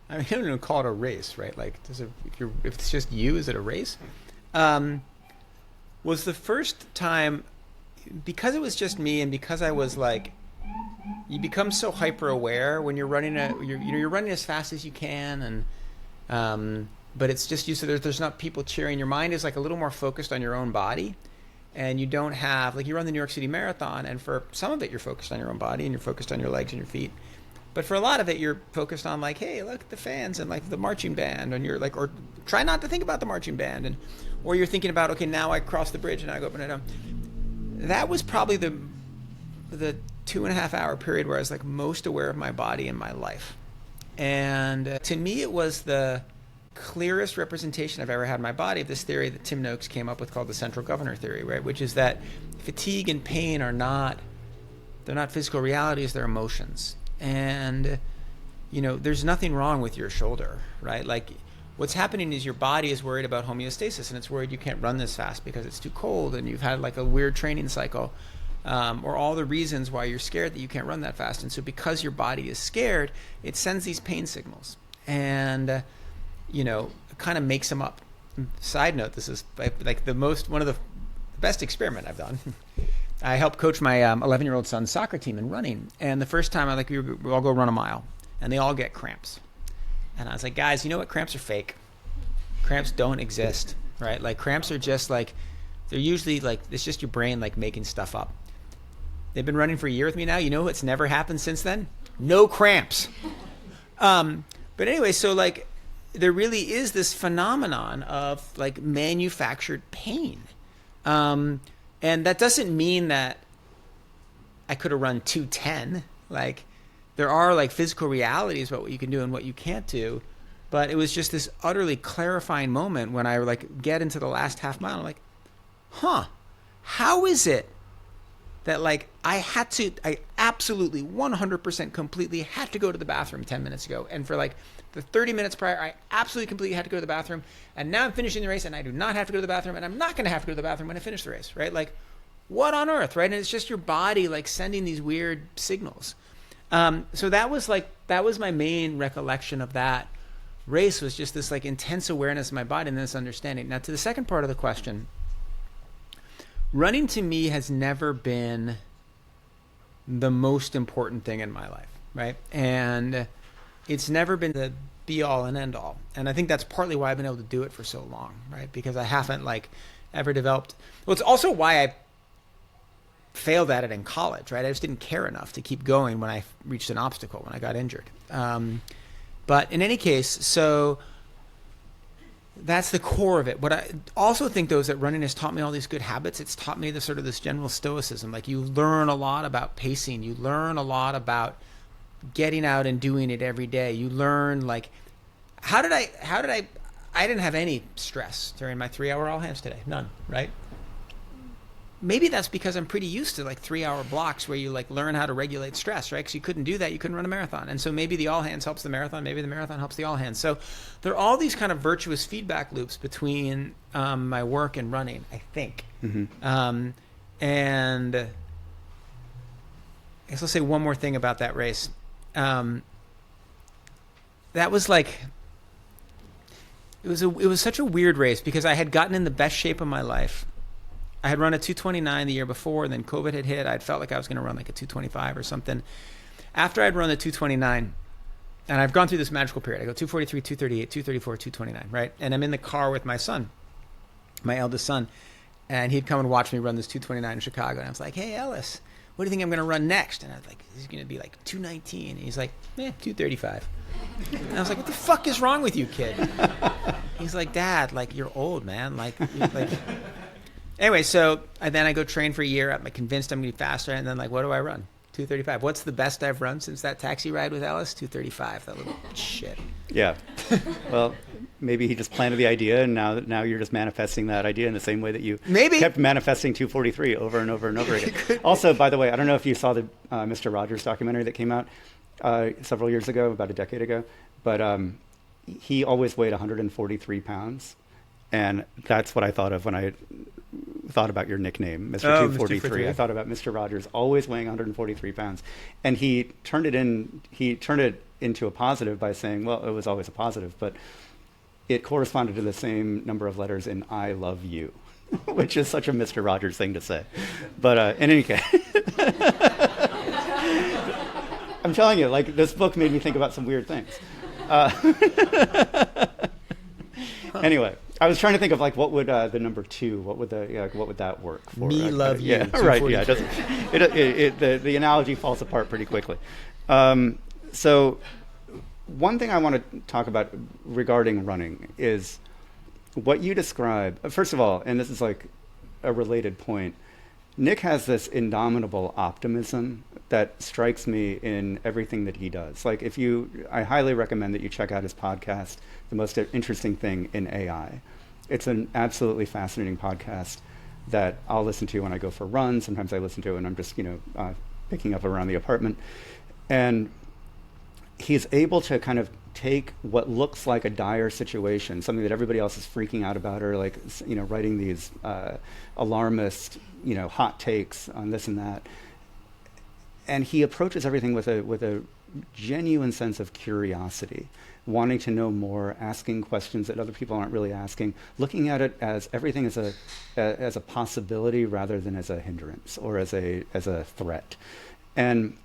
I don't even call it a race, right? Like, if it's just you, is it a race? Was the first time, because it was just me, and because I was like you become so hyper aware when you're running you're running as fast as you can, and but it's just you. So there's not people cheering. Your mind is like a little more focused on your own body, and you don't have like you run the New York City Marathon, and for some of it you're focused on your own body and you're focused on your legs and your feet. But for a lot of it, you're focused on like, hey, look at the fans and like the marching band, and you're like, or try not to think about the marching band, and or you're thinking about, okay, now I cross the bridge and I go up and down. That was probably the 2.5 hour period where I was like most aware of my body and my life, and to me, it was the clearest representation I've ever had in my body of this theory that Tim Noakes came up with called the central governor theory, right? Which is that fatigue and pain are not physical realities, they're emotions. And, you know, there's nothing wrong with your shoulder, right? Like what's happening is your body is worried about homeostasis, and it's worried you can't run this fast because it's too cold and you've had like a weird training cycle, or all the reasons why you're scared that you can't run that fast. And so because your body is scared, it sends these pain signals and, you know, it kind of makes them up. Side note, this is like one of the best experiment I've done. I helped coach my 11-year-old son's soccer team in running. And the first time we all go run a mile, and they all get cramps. And I was like, guys, you know what? Cramps are fake. Cramps don't exist, right? Like cramps are just like, they're usually like, it's just your brain like making stuff up. They've been running for a year with me now. You know what's never happened since then? No cramps. But anyway, so like there really is this phenomenon of like manufactured pain. And that doesn't mean that I could have run 2:10. Like there are like physical realities about what you can do and what you can't do. But it was just this utterly clarifying moment when I like get into the last half mile. I'm like, how is it that like I absolutely 100% completely had to go to the bathroom 10 minutes ago. And for like the 30 minutes prior, I absolutely completely had to go to the bathroom. And now I'm finishing the race and I do not have to go to the bathroom, and I'm not going to have to go to the bathroom when I finish the race, right? Like what on earth, right? And it's just your body like sending these weird signals. So that was my main recollection of that race, was just this like intense awareness of my body and this understanding. Now to the second part of the question, running to me has never been the most important thing in my life, right? And it's never been the be all and end all. And I think that's partly why I've been able to do it for so long, right? Because I haven't like ever developed, well, it's also why I failed at it in college, right? I just didn't care enough to keep going when I reached an obstacle, when I got injured. But in any case, so that's the core of it. What I also think, though, is that running has taught me all these good habits. It's taught me this general stoicism. Like you learn a lot about pacing. You learn a lot about getting out and doing it every day. You learn like, I didn't have any stress during my 3-hour all hands today. None, right? Maybe that's because I'm pretty used to like 3-hour blocks where you like learn how to regulate stress, right? Because you couldn't do that. You couldn't run a marathon. And so maybe the all hands helps the marathon. Maybe the marathon helps the all hands. So there are all these kind of virtuous feedback loops between my work and running, I think. Mm-hmm. And I guess I'll say one more thing about that race. That was like, it was such a weird race because I had gotten in the best shape of my life. I had run a 2:29 the year before, and then COVID had hit. I'd felt like I was going to run like a 2:25 or something. After I'd run the 2:29, and I've gone through this magical period. I go 2:43, 2:38, 2:34, 2:29, right? And I'm in the car with my son, my eldest son, and he'd come and watch me run this 2:29 in Chicago. And I was like, hey, Ellis, what do you think I'm going to run next? And I was like, this is going to be like 2:19. And he's like, 2:35. And I was like, what the fuck is wrong with you, kid? He's like, Dad, like, you're old, man. Like. Anyway, so then I go train for a year. I'm convinced I'm going to be faster. And then, like, what do I run? 2:35. What's the best I've run since that taxi ride with Ellis? 2:35. That little shit. Yeah. Well, maybe he just planted the idea, and now you're just manifesting that idea in the same way that you kept manifesting 2:43 over and over and over again. Also, by the way, I don't know if you saw the Mr. Rogers documentary that came out several years ago, about a decade ago, but he always weighed 143 pounds. And that's what I thought of when I thought about your nickname, Mr. 243. I thought about Mr. Rogers always weighing 143 pounds. And he turned it into a positive by saying, well, it was always a positive, but it corresponded to the same number of letters in I love you, which is such a Mr. Rogers thing to say. But in any case, I'm telling you, like, this book made me think about some weird things. Anyway, I was trying to think of like what would the number 2, what would that work for? Me love you. Yeah, right. Yeah, the analogy falls apart pretty quickly. So one thing I want to talk about regarding running is what you describe. First of all, and this is like a related point, Nick has this indomitable optimism that strikes me in everything that he does. Like I highly recommend that you check out his podcast, The Most Interesting Thing in AI. It's an absolutely fascinating podcast that I'll listen to when I go for runs. Sometimes I listen to it when I'm just, picking up around the apartment. And he's able to kind of take what looks like a dire situation, something that everybody else is freaking out about, or like, writing these alarmist, hot takes on this and that. And he approaches everything with a genuine sense of curiosity, wanting to know more, asking questions that other people aren't really asking, looking at it as everything as a possibility rather than as a hindrance or as a threat. And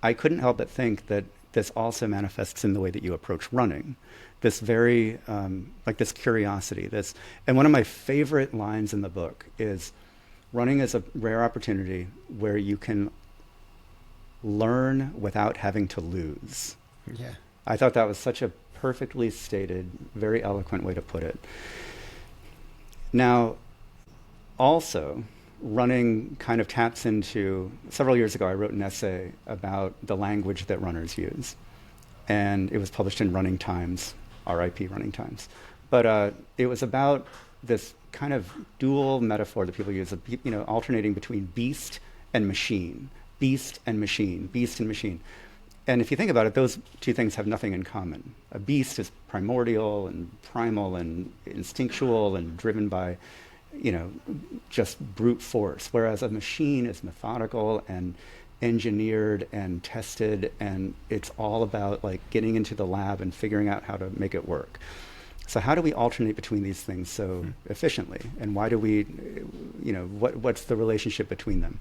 I couldn't help but think that this also manifests in the way that you approach running, this very, this curiosity. And one of my favorite lines in the book is, running is a rare opportunity where you can learn without having to lose. Yeah. I thought that was such a perfectly stated, very eloquent way to put it. Now, also, running kind of taps into, several years ago I wrote an essay about the language that runners use. And it was published in Running Times, RIP Running Times. But it was about this kind of dual metaphor that people use, alternating between beast and machine. Beast and machine, beast and machine. And if you think about it, those two things have nothing in common. A beast is primordial and primal and instinctual and driven by, just brute force, whereas a machine is methodical and engineered and tested, and it's all about like getting into the lab and figuring out how to make it work. So how do we alternate between these things so efficiently? And why do we, what's the relationship between them?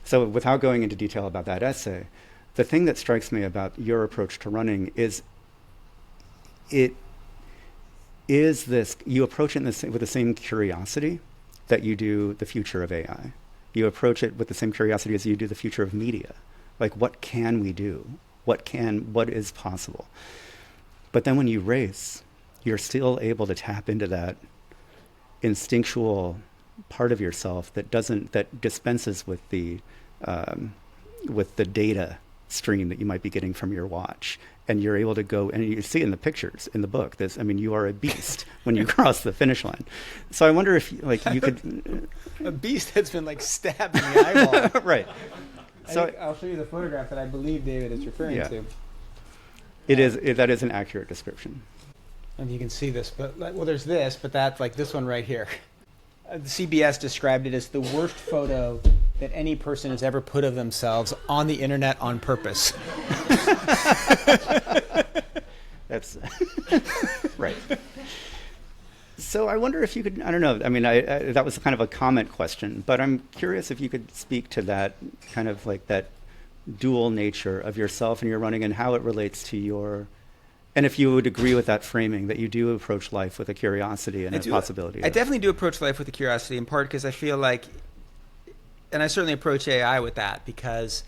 So without going into detail about that essay, the thing that strikes me about your approach to running is you approach it with the same curiosity that you do the future of AI. You approach it with the same curiosity as you do the future of media. Like, what can we do? What is possible? But then when you race, you're still able to tap into that instinctual part of yourself that dispenses with the data stream that you might be getting from your watch. And you're able to go, and you see in the pictures in the book, you are a beast when you cross the finish line. So I wonder if you could... A beast that's been stabbed in the eyeball. Right. So I'll show you the photograph that I believe David is referring to. That is an accurate description. And you can see this, but there's this, but that's this one right here. The CBS described it as the worst photo that any person has ever put of themselves on the internet on purpose. That's right. So I wonder if you could, I don't know, I mean, that was kind of a comment question, but I'm curious if you could speak to that kind of that dual nature of yourself and your running and how it relates to your, and if you would agree with that framing, that you do approach life with a curiosity and a possibility. I definitely do approach life with a curiosity, in part because I feel like, and I certainly approach AI with that, because,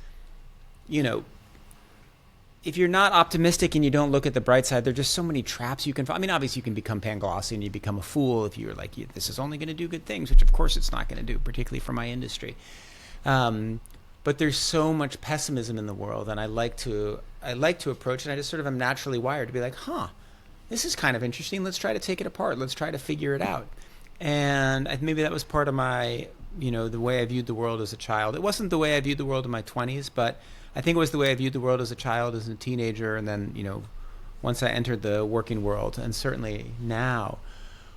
if you're not optimistic and you don't look at the bright side, there are just so many traps you can find. I mean, obviously you can become Panglossy and you become a fool if you're like, this is only going to do good things, which of course it's not going to do, particularly for my industry. But there's so much pessimism in the world, and I like to approach it. I just sort of am naturally wired to be like, this is kind of interesting. Let's try to take it apart. Let's try to figure it out. And maybe that was part of my, the way I viewed the world as a child. It wasn't the way I viewed the world in my 20s, but I think it was the way I viewed the world as a child, as a teenager, and then, once I entered the working world, and certainly now.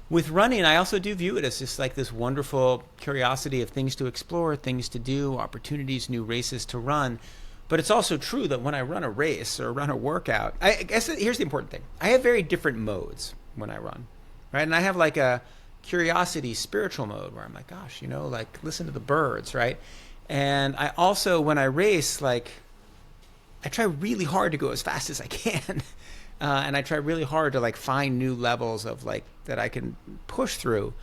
With running, I also do view it as just this wonderful curiosity of things to explore, things to do, opportunities, new races to run. But it's also true that when I run a race or run a workout, I guess here's the important thing. I have very different modes when I run, right? And I have a curiosity spiritual mode where I'm like, gosh, listen to the birds, right? And I also, when I race, I try really hard to go as fast as I can. And I try really hard to like find new levels of like that I can push through.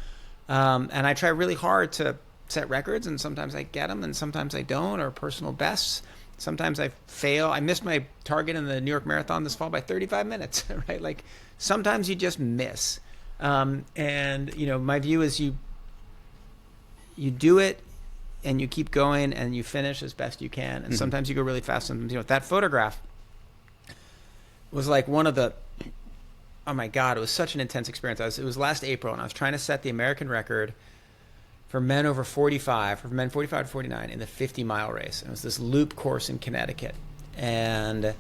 And I try really hard to set records, and sometimes I get them and sometimes I don't, or personal bests. Sometimes I fail. I missed my target in the New York Marathon this fall by 35 minutes, right? Like sometimes you just miss. And you know, my view is you do it and you keep going and you finish as best you can. And sometimes you go really fast. Sometimes, you know, that photograph was like one of the, oh my God, it was such an intense experience. It was last April, and I was trying to set the American record for men over 45, for men 45 to 49 in the 50-mile race. And it was this loop course in Connecticut. And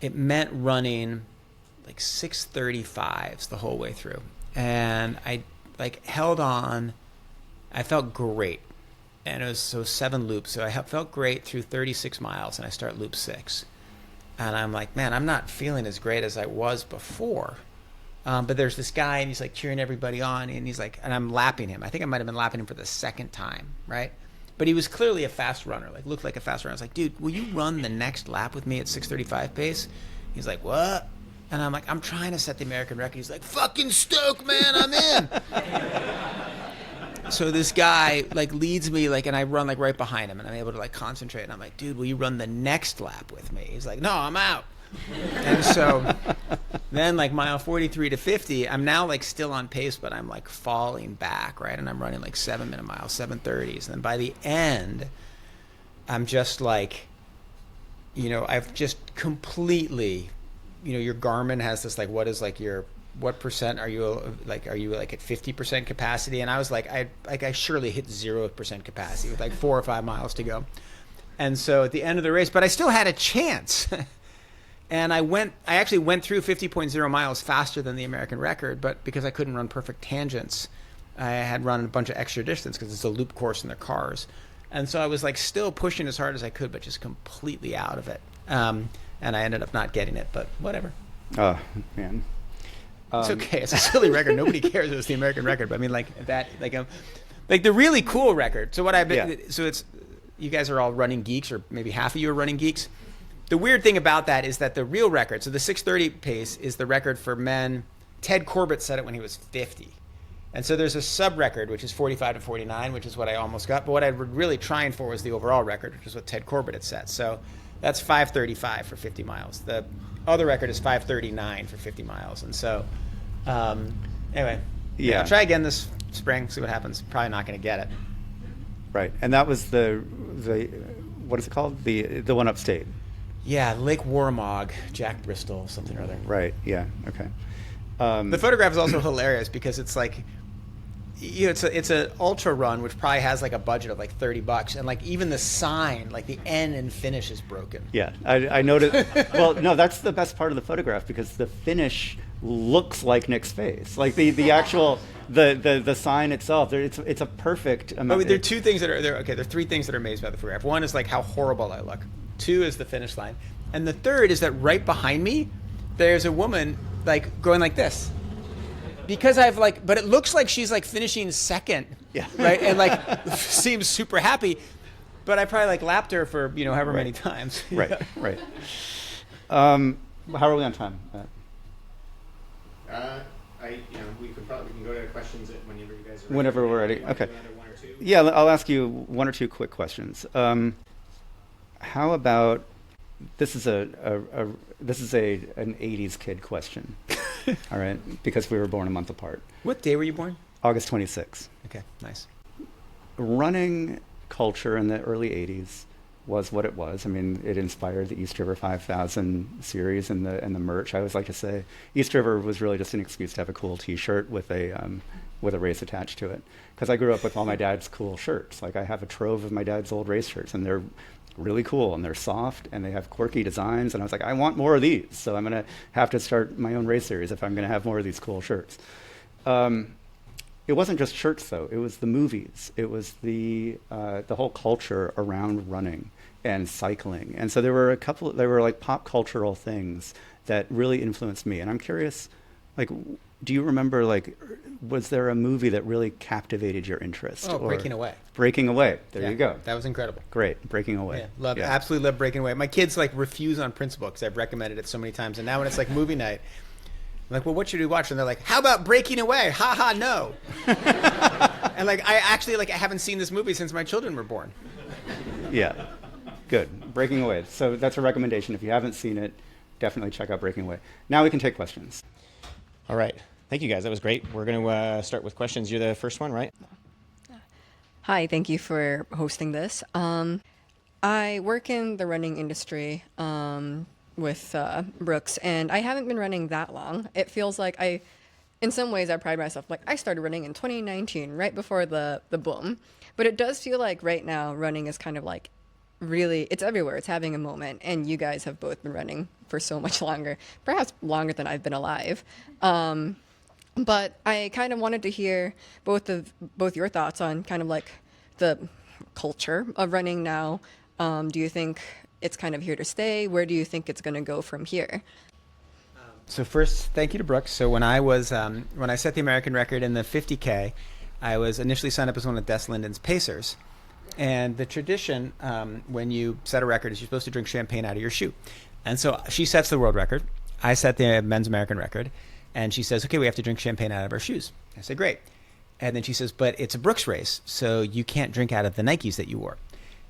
it meant running like 6:35s the whole way through. And I like held on. I felt great. And it was 7 loops. So I felt great through 36 miles, and I start loop 6. And I'm like, man, I'm not feeling as great as I was before. But there's this guy, and he's like cheering everybody on, and he's like, and I'm lapping him. I think I might have been lapping him for the second time, right? But he was clearly a fast runner, like looked like a fast runner. I was like, dude, will you run the next lap with me at 6:35 pace? He's like, what? And I'm like, I'm trying to set the American record. He's like, fucking stoked, man, I'm in. So this guy like leads me, like, and I run like right behind him, and I'm able to like concentrate. And I'm like, dude, will you run the next lap with me? He's like, no, I'm out. And so then like mile 43 to 50, I'm now like still on pace, but I'm like falling back, right? And I'm running like 7-minute miles, 7:30s. And then by the end, I'm just like, you know, I've just completely, you know, your Garmin has this like, what percent are you like at 50% capacity? And I was like, I surely hit 0% capacity with like 4 or 5 miles to go. And so at the end of the race, but I still had a chance. And I actually went through 50.0 miles faster than the American record, but because I couldn't run perfect tangents, I had run a bunch of extra distance because it's a loop course in their cars. And so I was like still pushing as hard as I could, but just completely out of it. And I ended up not getting it, but whatever. Oh, man. It's okay. It's a silly record. Nobody cares it was the American record. But I mean, like that, like the really cool record. So what I've been, Yeah. so it's, you guys are all running geeks, or maybe half of you are running geeks. The weird thing about that is that the real record, so the 6:30 pace is the record for men. Ted Corbett set it when he was 50. And so there's a sub-record, which is 45 to 49, which is what I almost got. But what I was really trying for was the overall record, which is what Ted Corbett had set. So that's 5:35 for 50 miles. The other record is 5:39 for 50 miles. And so, anyway, Yeah. I'll try again this spring, see what happens. Probably not going to get it. Right. And that was the what is it called? The one upstate. Yeah, Lake Warramog, Jack Bristol, something or other. Right. Yeah. Okay. The photograph is also hilarious because it's like, you know, it's an ultra run which probably has like a budget of like $30, and like even the sign, like the end and finish is broken. Yeah, I noticed. Well, no, that's the best part of the photograph because the finish looks like Nick's face, like the actual the sign itself. It's a perfect. There are 2 things that are there. Okay, there are 3 things that are amazing about the photograph. One is like how horrible I look. 2 is the finish line, and the third is that right behind me, there's a woman like going like this. Because I've like, but it looks like she's like finishing second, Yeah. right? And like seems super happy, but I probably like lapped her for, you know, however many times. Right. Right. How are we on time? We can go to questions whenever you guys are ready. Whenever we're ready. Okay. Another 1 or 2. Yeah, I'll ask you 1 or 2 quick questions. How about this is an 80s kid question. All right, because we were born a month apart. What day were you born? August 26th. Okay, nice. Running culture in the early 80s was what it was. I mean, it inspired the East River 5000 series and the merch. I always like to say East River was really just an excuse to have a cool T-shirt with a race attached to it. Because I grew up with all my dad's cool shirts. Like I have a trove of my dad's old race shirts, and they're really cool and they're soft and they have quirky designs. And I was like, I want more of these. So I'm going to have to start my own race series if I'm going to have more of these cool shirts. It wasn't just shirts though. It was the movies. It was the whole culture around running and cycling. And so there were like pop cultural things that really influenced me. And I'm curious, like, do you remember like was there a movie that really captivated your interest? Oh, Breaking Away. Breaking Away. There you go. That was incredible. Great. Breaking Away. Yeah, absolutely love Breaking Away. My kids like refuse on principle because I've recommended it so many times. And now when it's like movie night, I'm like, well, what should we watch? And they're like, how about Breaking Away? Ha ha, no. And like, I actually like I haven't seen this movie since my children were born. Yeah. Good. Breaking Away. So that's a recommendation. If you haven't seen it, definitely check out Breaking Away. Now we can take questions. All right. Thank you, guys. That was great. We're going to start with questions. You're the first one, right? Hi, thank you for hosting this. I work in the running industry with Brooks, and I haven't been running that long. It feels like in some ways, I pride myself. Like, I started running in 2019, right before the boom. But it does feel like right now, running is kind of like really, it's everywhere. It's having a moment. And you guys have both been running for so much longer, perhaps longer than I've been alive. But I kind of wanted to hear both your thoughts on kind of like the culture of running now. Do you think it's kind of here to stay? Where do you think it's going to go from here? So first, thank you to Brooks. So when I set the American record in the 50K, I was initially signed up as one of Des Linden's pacers. And the tradition when you set a record is you're supposed to drink champagne out of your shoe. And so she sets the world record. I set the men's American record. And she says, okay, we have to drink champagne out of our shoes. I say, great. And then she says, but it's a Brooks race, so you can't drink out of the Nikes that you wore.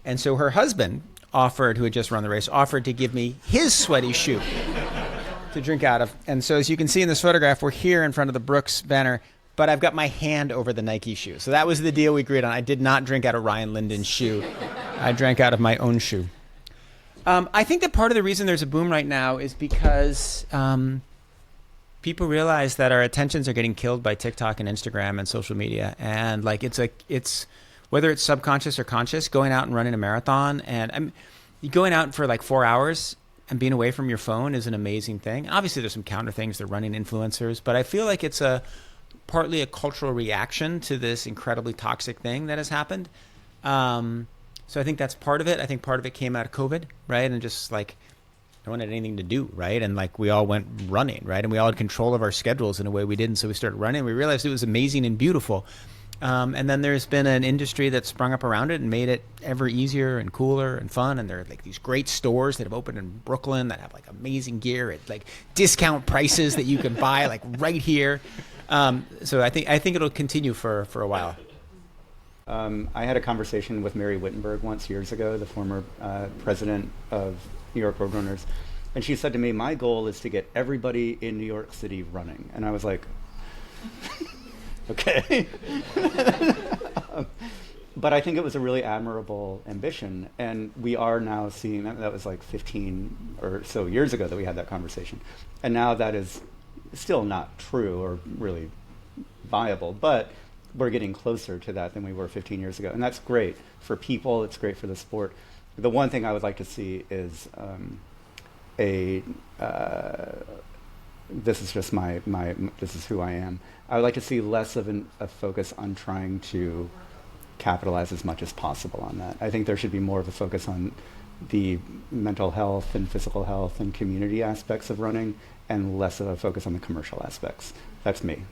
And so her husband who had just run the race, offered to give me his sweaty shoe to drink out of. And so as you can see in this photograph, we're here in front of the Brooks banner, but I've got my hand over the Nike shoe. So that was the deal we agreed on. I did not drink out of Ryan Linden's shoe. I drank out of my own shoe. I think that part of the reason there's a boom right now is because people realize that our attentions are getting killed by TikTok and Instagram and social media. And like it's whether it's subconscious or conscious, going out and running a marathon and going out for like 4 hours and being away from your phone is an amazing thing. Obviously, there's some counter things. They're running influencers, but I feel like it's partly a cultural reaction to this incredibly toxic thing that has happened. So I think that's part of it. I think part of it came out of COVID, right? And just like no one had anything to do, right? And like we all went running, right? And we all had control of our schedules in a way we didn't. So we started running. We realized it was amazing and beautiful. And then there's been an industry that sprung up around it and made it ever easier and cooler and fun. And there are like these great stores that have opened in Brooklyn that have like amazing gear at like discount prices that you can buy like right here. So I think it'll continue for a while. I had a conversation with Mary Wittenberg once years ago, the former president of New York Roadrunners, and she said to me, "My goal is to get everybody in New York City running." And I was like, okay. But I think it was a really admirable ambition, and we are now seeing that was like 15 or so years ago that we had that conversation, and now that is still not true or really viable, but we're getting closer to that than we were 15 years ago, and that's great for people. It's great for the sport. The one thing I would like to see is this is just this is who I am. I would like to see less of a focus on trying to capitalize as much as possible on that. I think there should be more of a focus on the mental health and physical health and community aspects of running, and less of a focus on the commercial aspects. That's me.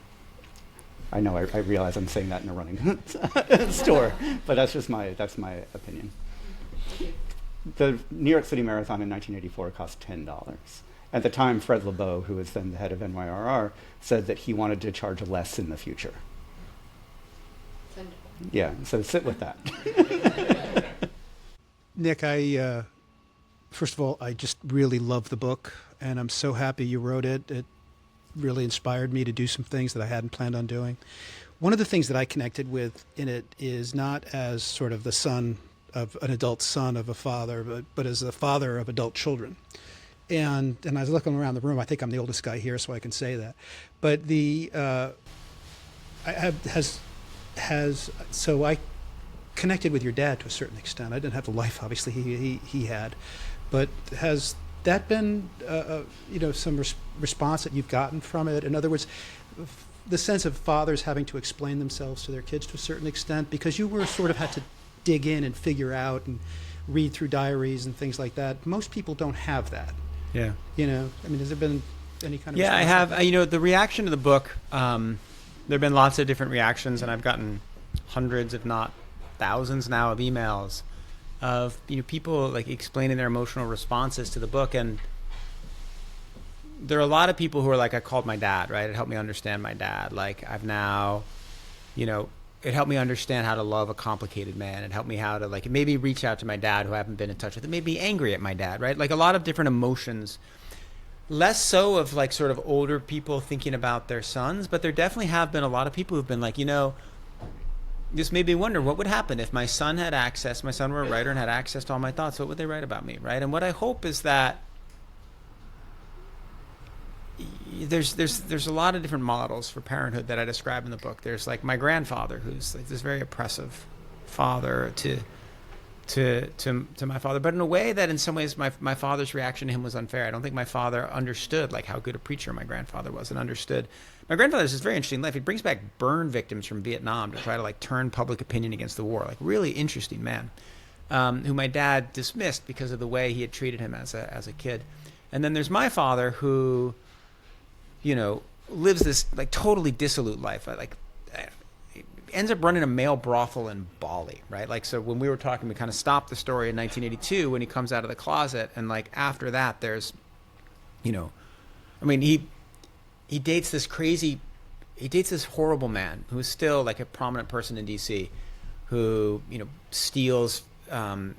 I know I realize I'm saying that in a running store, but that's my opinion. The New York City Marathon in 1984 cost $10. At the time, Fred LeBeau, who was then the head of NYRR, said that he wanted to charge less in the future. Yeah, so sit with that. Nick, first of all, I just really love the book, and I'm so happy you wrote it. It really inspired me to do some things that I hadn't planned on doing. One of the things that I connected with in it is not as sort of the son of an adult son of a father, but as a father of adult children. And I was looking around the room. I think I'm the oldest guy here, so I can say that. But so I connected with your dad to a certain extent. I didn't have the life, obviously, he had, but has that been some response that you've gotten from it? In other words, the sense of fathers having to explain themselves to their kids to a certain extent, because you were sort of had to dig in and figure out and read through diaries and things like that. Most people don't have that. Yeah. I mean, has there been any kind of response? I have. The reaction to the book there have been lots of different reactions, and I've gotten hundreds, if not thousands now, of emails of people like explaining their emotional responses to the book. And there are a lot of people who are like, I called my dad, right? It helped me understand my dad. Like I've now, it helped me understand how to love a complicated man. It helped me how to like maybe reach out to my dad who I haven't been in touch with. It made me angry at my dad, right? Like a lot of different emotions. Less so of like sort of older people thinking about their sons, but there definitely have been a lot of people who've been like, this made me wonder what would happen if my son were a writer and had access to all my thoughts. What would they write about me, right? And what I hope is that there's a lot of different models for parenthood that I describe in the book. There's like my grandfather, who's like this very oppressive father to my father, but in a way that in some ways my father's reaction to him was unfair. I don't think my father understood like how good a preacher my grandfather was, and understood. My grandfather has this very interesting life. He brings back burn victims from Vietnam to try to like turn public opinion against the war. Like really interesting man, who my dad dismissed because of the way he had treated him as a kid. And then there's my father who, lives this like totally dissolute life. Like ends up running a male brothel in Bali, right? Like, so when we were talking, we kind of stopped the story in 1982 when he comes out of the closet. And like after that, there's, he dates this horrible man who is still like a prominent person in DC who, steals from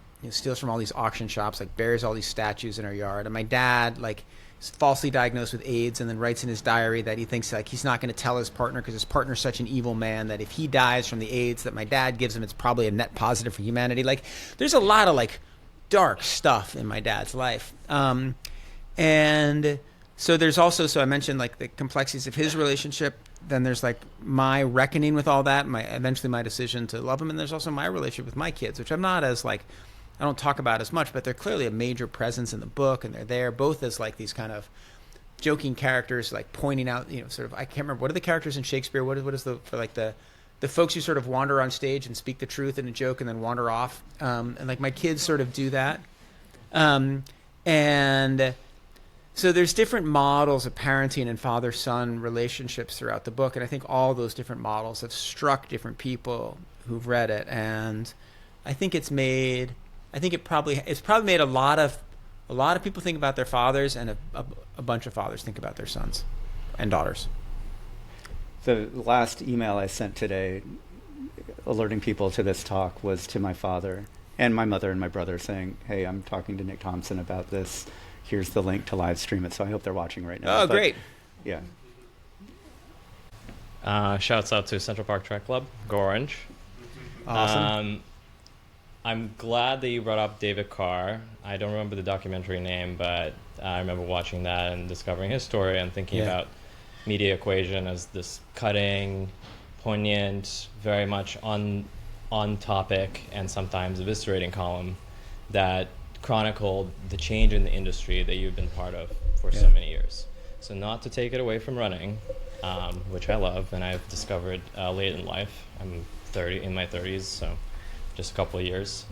all these auction shops, like buries all these statues in our yard. And my dad, like, is falsely diagnosed with AIDS and then writes in his diary that he thinks like he's not going to tell his partner because his partner's such an evil man that if he dies from the AIDS that my dad gives him, it's probably a net positive for humanity. Like there's a lot of like dark stuff in my dad's life. And so there's also, so I mentioned like the complexities of his relationship. Then there's like my reckoning with all that, eventually my decision to love him. And there's also my relationship with my kids, which I'm not as like, I don't talk about as much, but they're clearly a major presence in the book, and they're there both as like these kind of joking characters, like pointing out, sort of, I can't remember, what are the characters in Shakespeare? What is the, for like the folks who sort of wander on stage and speak the truth in a joke and then wander off. And like my kids sort of do that. And so there's different models of parenting and father-son relationships throughout the book. And I think all those different models have struck different people who've read it. And I think it's probably made a lot of people think about their fathers, and a bunch of fathers think about their sons and daughters. The last email I sent today alerting people to this talk was to my father and my mother and my brother saying, hey, I'm talking to Nick Thompson about this. Here's the link to live stream it. So I hope they're watching right now. Oh, great. Yeah. Shouts out to Central Park Track Club. Go Orange. Awesome. I'm glad that you brought up David Carr. I don't remember the documentary name, but I remember watching that and discovering his story and thinking about Media Equation as this cutting, poignant, very much on topic, and sometimes eviscerating column that chronicled the change in the industry that you've been part of for so many years. So not to take it away from running, which I love and I've discovered late in life. I'm in my 30s, so just a couple of years.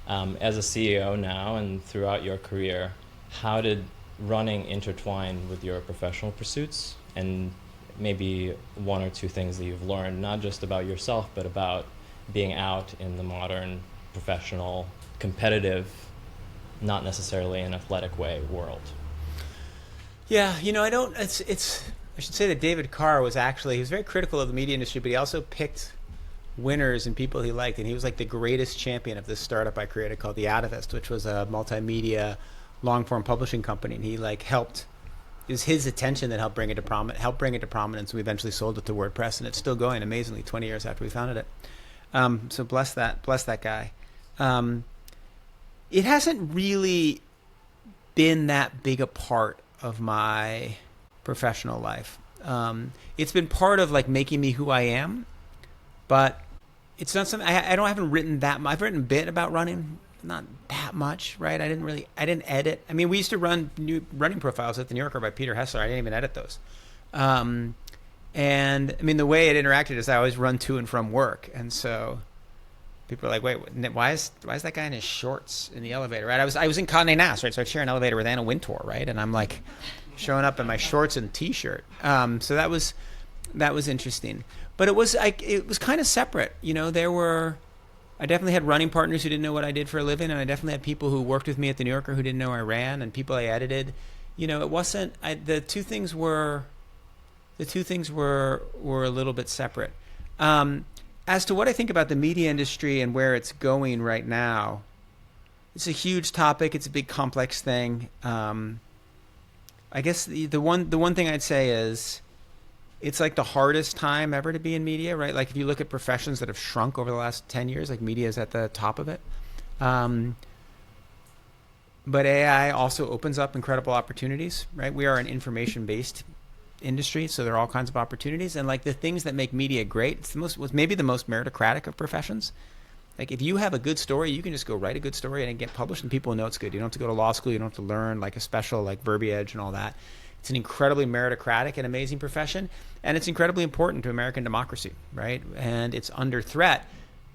As a CEO now and throughout your career, how did running intertwine with your professional pursuits, and maybe one or two things that you've learned, not just about yourself, but about being out in the modern, professional, competitive, not necessarily an athletic way world? Yeah, I should say that David Carr he was very critical of the media industry, but he also picked winners and people he liked, and he was like the greatest champion of this startup I created called The Atavist, which was a multimedia long-form publishing company, and he like it was his attention that helped bring it to prominence. We eventually sold it to WordPress, and it's still going amazingly 20 years after we founded it. So bless that guy. It hasn't really been that big a part of my professional life. It's been part of like making me who I am, but it's not something I haven't written that much. I've written a bit about running, not that much, right? I didn't edit. I mean, we used to run new running profiles at the New Yorker by Peter Hessler. I didn't even edit those. And I mean, the way it interacted is I always run to and from work, and so people are like, "Wait, why is that guy in his shorts in the elevator?" Right? I was in Condé Nast, right? So I share an elevator with Anna Wintour, right? And I'm like showing up in my shorts and t-shirt. So that was That was interesting. But it was kind of separate. I definitely had running partners who didn't know what I did for a living, and I definitely had people who worked with me at the New Yorker who didn't know I ran, and people I edited. It wasn't. The two things were a little bit separate. As to what I think about the media industry and where it's going right now, it's a huge topic. It's a big, complex thing. I guess the one thing I'd say is, it's like the hardest time ever to be in media, right? Like if you look at professions that have shrunk over the last 10 years, like media is at the top of it. But AI also opens up incredible opportunities, right? We are an information-based industry, so there are all kinds of opportunities. And like the things that make media great, it's maybe the most meritocratic of professions. Like if you have a good story, you can just go write a good story and it get published and people will know it's good. You don't have to go to law school. You don't have to learn like a special like verbiage and all that. It's an incredibly meritocratic and amazing profession, and it's incredibly important to American democracy, right? And it's under threat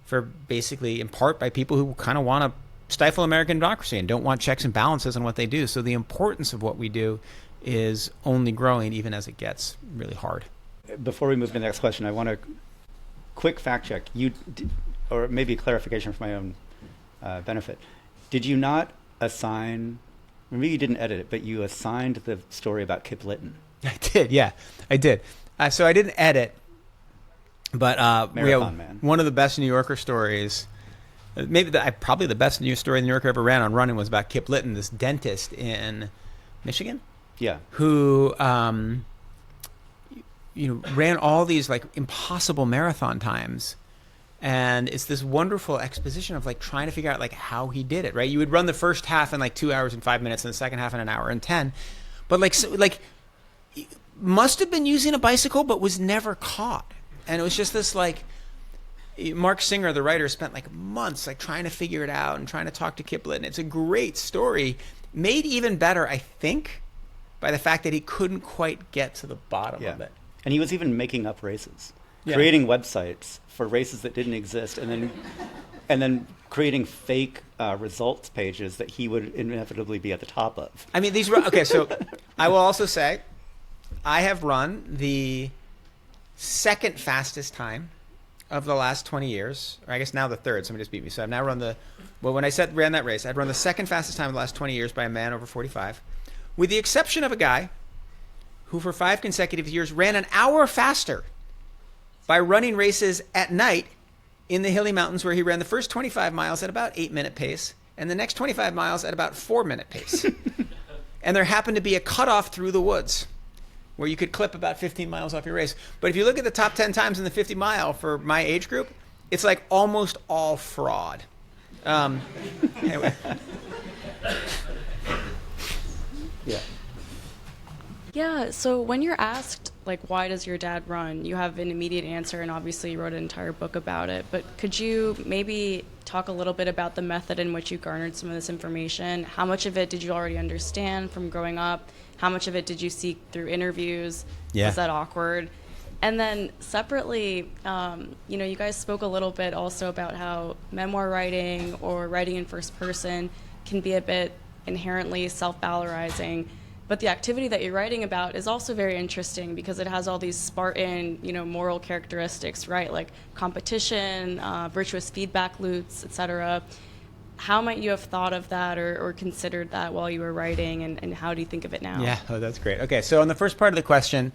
for basically, in part, by people who kind of want to stifle American democracy and don't want checks and balances on what they do. So the importance of what we do is only growing, even as it gets really hard. Before we move to the next question, I want to quick fact check. Or maybe a clarification for my own benefit. Did you not assign... Maybe you didn't edit it, but you assigned the story about Kip Litton. I did, yeah. I did. So I didn't edit, but Marathon Man. One of the best New Yorker stories, probably the best news story the New Yorker ever ran on running was about Kip Litton, this dentist in Michigan. Yeah. Who ran all these like impossible marathon times. And it's this wonderful exposition of like trying to figure out like how he did it, right? You would run the first half in like 2 hours and 5 minutes and the second half in an hour and 10. But must have been using a bicycle, but was never caught. And it was just this like, Mark Singer, the writer, spent like months like trying to figure it out and trying to talk to Kip Litton. It's a great story, made even better, I think, by the fact that he couldn't quite get to the bottom of it. And he was even making up races. Yeah. Creating websites for races that didn't exist, and then creating fake results pages that he would inevitably be at the top of. I mean, okay. So I will also say, I have run the second fastest time of the last 20 years, or I guess now the third. Somebody just beat me. So I've now run when I ran that race, I'd run the second fastest time of the last 20 years by a man over 45, with the exception of a guy who for 5 consecutive years ran an hour faster by running races at night in the hilly mountains, where he ran the first 25 miles at about 8-minute pace and the next 25 miles at about 4-minute pace. And there happened to be a cutoff through the woods where you could clip about 15 miles off your race. But if you look at the top 10 times in the 50 mile for my age group, it's like almost all fraud. Anyway. Yeah. Yeah, so when you're asked, like, why does your dad run, you have an immediate answer, and obviously you wrote an entire book about it. But could you maybe talk a little bit about the method in which you garnered some of this information? How much of it did you already understand from growing up? How much of it did you seek through interviews? Yeah. Was that awkward? And then separately, you guys spoke a little bit also about how memoir writing or writing in first person can be a bit inherently self-valorizing. But the activity that you're writing about is also very interesting because it has all these Spartan, moral characteristics, right? Like competition, virtuous feedback loops, etc. How might you have thought of that or considered that while you were writing, and how do you think of it now? Yeah, that's great. Okay, so on the first part of the question,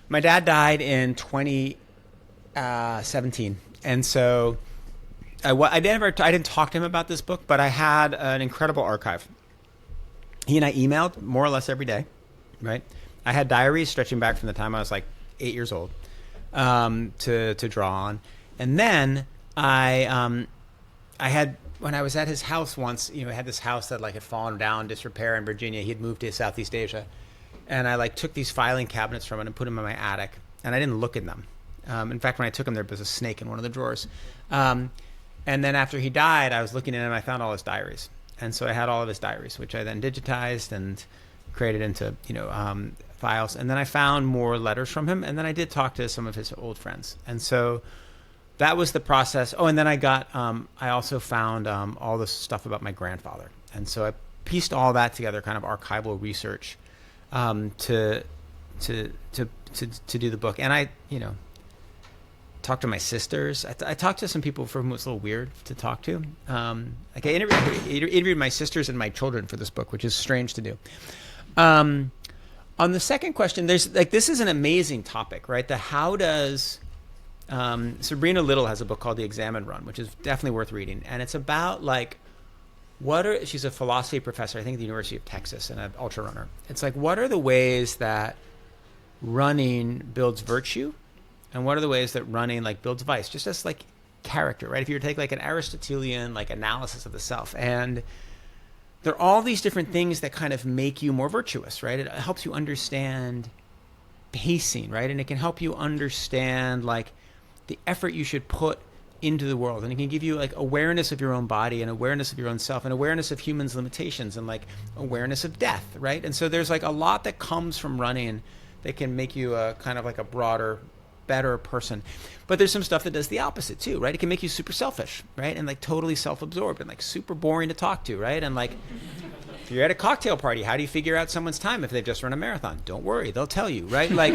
my dad died in 2017, and so I didn't talk to him about this book, but I had an incredible archive. He and I emailed more or less every day, right? I had diaries stretching back from the time I was like 8 years old to draw on. And then I had, when I was at his house once, he had this house that like had fallen down, disrepair in Virginia. He had moved to Southeast Asia. And I like took these filing cabinets from it and put them in my attic. And I didn't look in them. In fact, when I took them, there was a snake in one of the drawers. And then after he died, I was looking in them and I found all his diaries. And so I had all of his diaries, which I then digitized and created into, files. And then I found more letters from him. And then I did talk to some of his old friends. And so that was the process. Oh, and then I also found all this stuff about my grandfather. And so I pieced all that together, kind of archival research, to to do the book. And I, talked to my sisters. I talked to some people for whom it was a little weird to talk to. Like I interviewed my sisters and my children for this book, which is strange to do. On the second question, there's like, this is an amazing topic, right? How does Sabrina Little has a book called The Exam and Run, which is definitely worth reading. And it's about like, she's a philosophy professor, I think at the University of Texas, and an ultra runner. It's like, what are the ways that running builds virtue? And what are the ways that running like builds vice? Just as like character, right? If you were to take like an Aristotelian like analysis of the self, and there are all these different things that kind of make you more virtuous, right? It helps you understand pacing, right? And it can help you understand like the effort you should put into the world, and it can give you like awareness of your own body and awareness of your own self and awareness of humans' limitations and like awareness of death, right? And so there's like a lot that comes from running that can make you a kind of like a broader, better person. But there's some stuff that does the opposite too, right? It can make you super selfish, right? And like totally self-absorbed and like super boring to talk to, right? And like if you're at a cocktail party, how do you figure out someone's time if they've just run a marathon? Don't worry, they'll tell you, right? Like,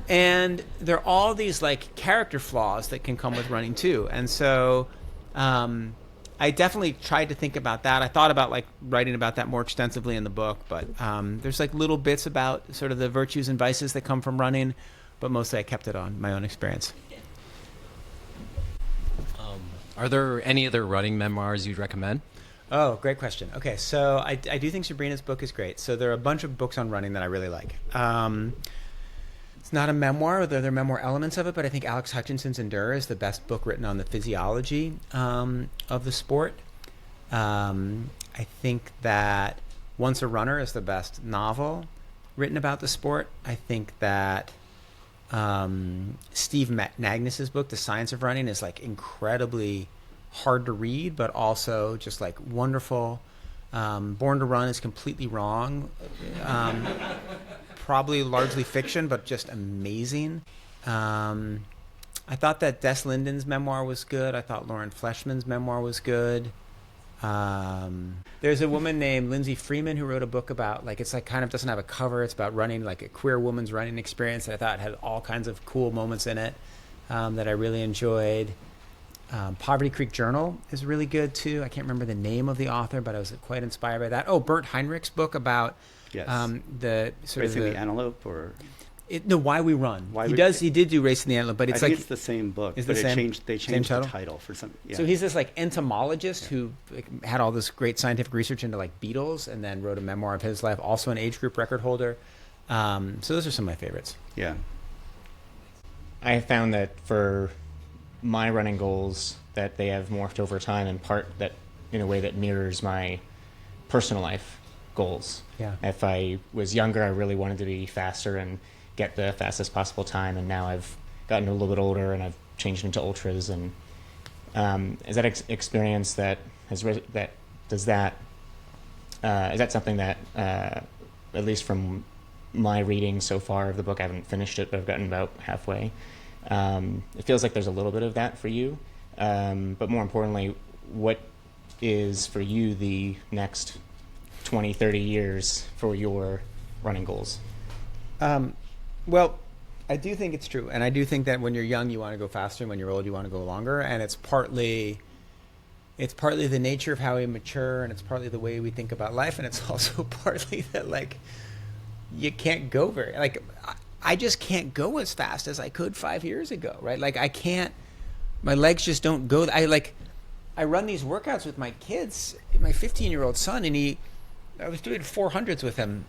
and there are all these like character flaws that can come with running too. And so I definitely tried to think about that. I thought about like writing about that more extensively in the book, but there's like little bits about sort of the virtues and vices that come from running, but mostly I kept it on my own experience. Are there any other running memoirs you'd recommend? Oh, great question. Okay, so I do think Sabrina's book is great. So there are a bunch of books on running that I really like. It's not a memoir, there are memoir elements of it, but I think Alex Hutchinson's Endure is the best book written on the physiology of the sport. I think that Once a Runner is the best novel written about the sport. I think that Steve Magnus's book, The Science of Running, is like incredibly hard to read, but also just like wonderful. Born to Run is completely wrong. Probably largely fiction, but just amazing. I thought that Des Linden's memoir was good. I thought Lauren Fleshman's memoir was good. There's a woman named Lindsay Freeman who wrote a book about, like, it's like kind of doesn't have a cover. It's about running, like a queer woman's running experience that I thought had all kinds of cool moments in it that I really enjoyed. Poverty Creek Journal is really good too. I can't remember the name of the author, but I was quite inspired by that. Oh, Bert Heinrich's book about the sort Racing of the Antelope, or Why We Run. He did do Racing the Antelope, but it's I like think it's the same book, is but the same, they changed the title for some. Yeah. So he's this like entomologist who like, had all this great scientific research into like beetles, and then wrote a memoir of his life. Also an age group record holder. So those are some of my favorites. Yeah. I have found that for my running goals, that they have morphed over time, in part that in a way that mirrors my personal life goals. Yeah. If I was younger, I really wanted to be faster and get the fastest possible time, and now I've gotten a little bit older and I've changed into ultras. And is that experience that has is that something that at least from my reading so far of the book, I haven't finished it, but I've gotten about halfway. It feels like there's a little bit of that for you, but more importantly, what is for you the next 20, 30 years for your running goals? Well, I do think it's true. And I do think that when you're young, you want to go faster, and when you're old, you want to go longer. And it's partly the nature of how we mature, and it's partly the way we think about life. And it's also partly that, like, you can't go I just can't go as fast as I could 5 years ago, right? Like, I can't, my legs just don't go. I run these workouts with my kids, my 15-year-old son, and I was doing 400s with him,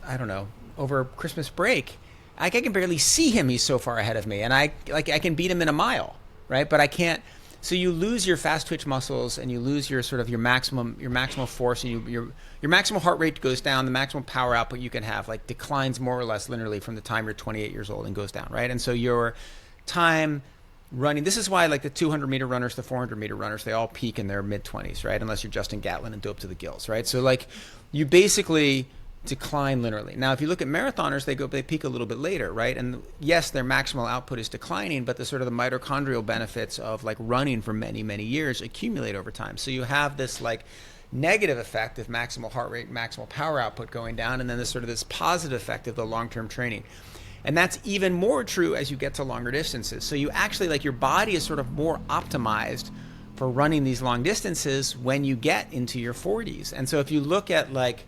I don't know, over Christmas break. I can barely see him. He's so far ahead of me. And I can beat him in a mile, right? But I can't. So you lose your fast twitch muscles, and you lose your sort of your maximal force, and your maximal heart rate goes down. The maximum power output you can have like declines more or less linearly from the time you're 28 years old and goes down, right? And so your time running, this is why like the 200-meter runners, the 400-meter runners, they all peak in their mid-20s, right? Unless you're Justin Gatlin and doped to the gills, right? So like you basically decline linearly. Now, if you look at marathoners, they peak a little bit later, right? And yes, their maximal output is declining, but the sort of the mitochondrial benefits of like running for many, many years accumulate over time. So you have this like negative effect of maximal heart rate, maximal power output going down, and then this sort of this positive effect of the long-term training. And that's even more true as you get to longer distances. So you actually, like, your body is sort of more optimized for running these long distances when you get into your 40s. And so if you look at, like,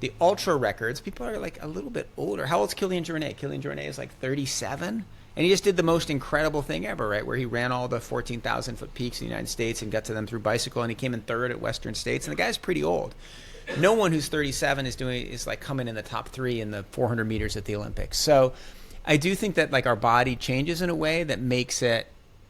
the ultra records, people are, like, a little bit older. How old's Kilian Jornet? Kilian Jornet is, like, 37. And he just did the most incredible thing ever, right? Where he ran all the 14,000-foot peaks in the United States and got to them through bicycle, and he came in third at Western States. And the guy's pretty old. No one who's 37 is like coming in the top 3 in the 400 meters at the Olympics. So I do think that, like, our body changes in a way that makes it.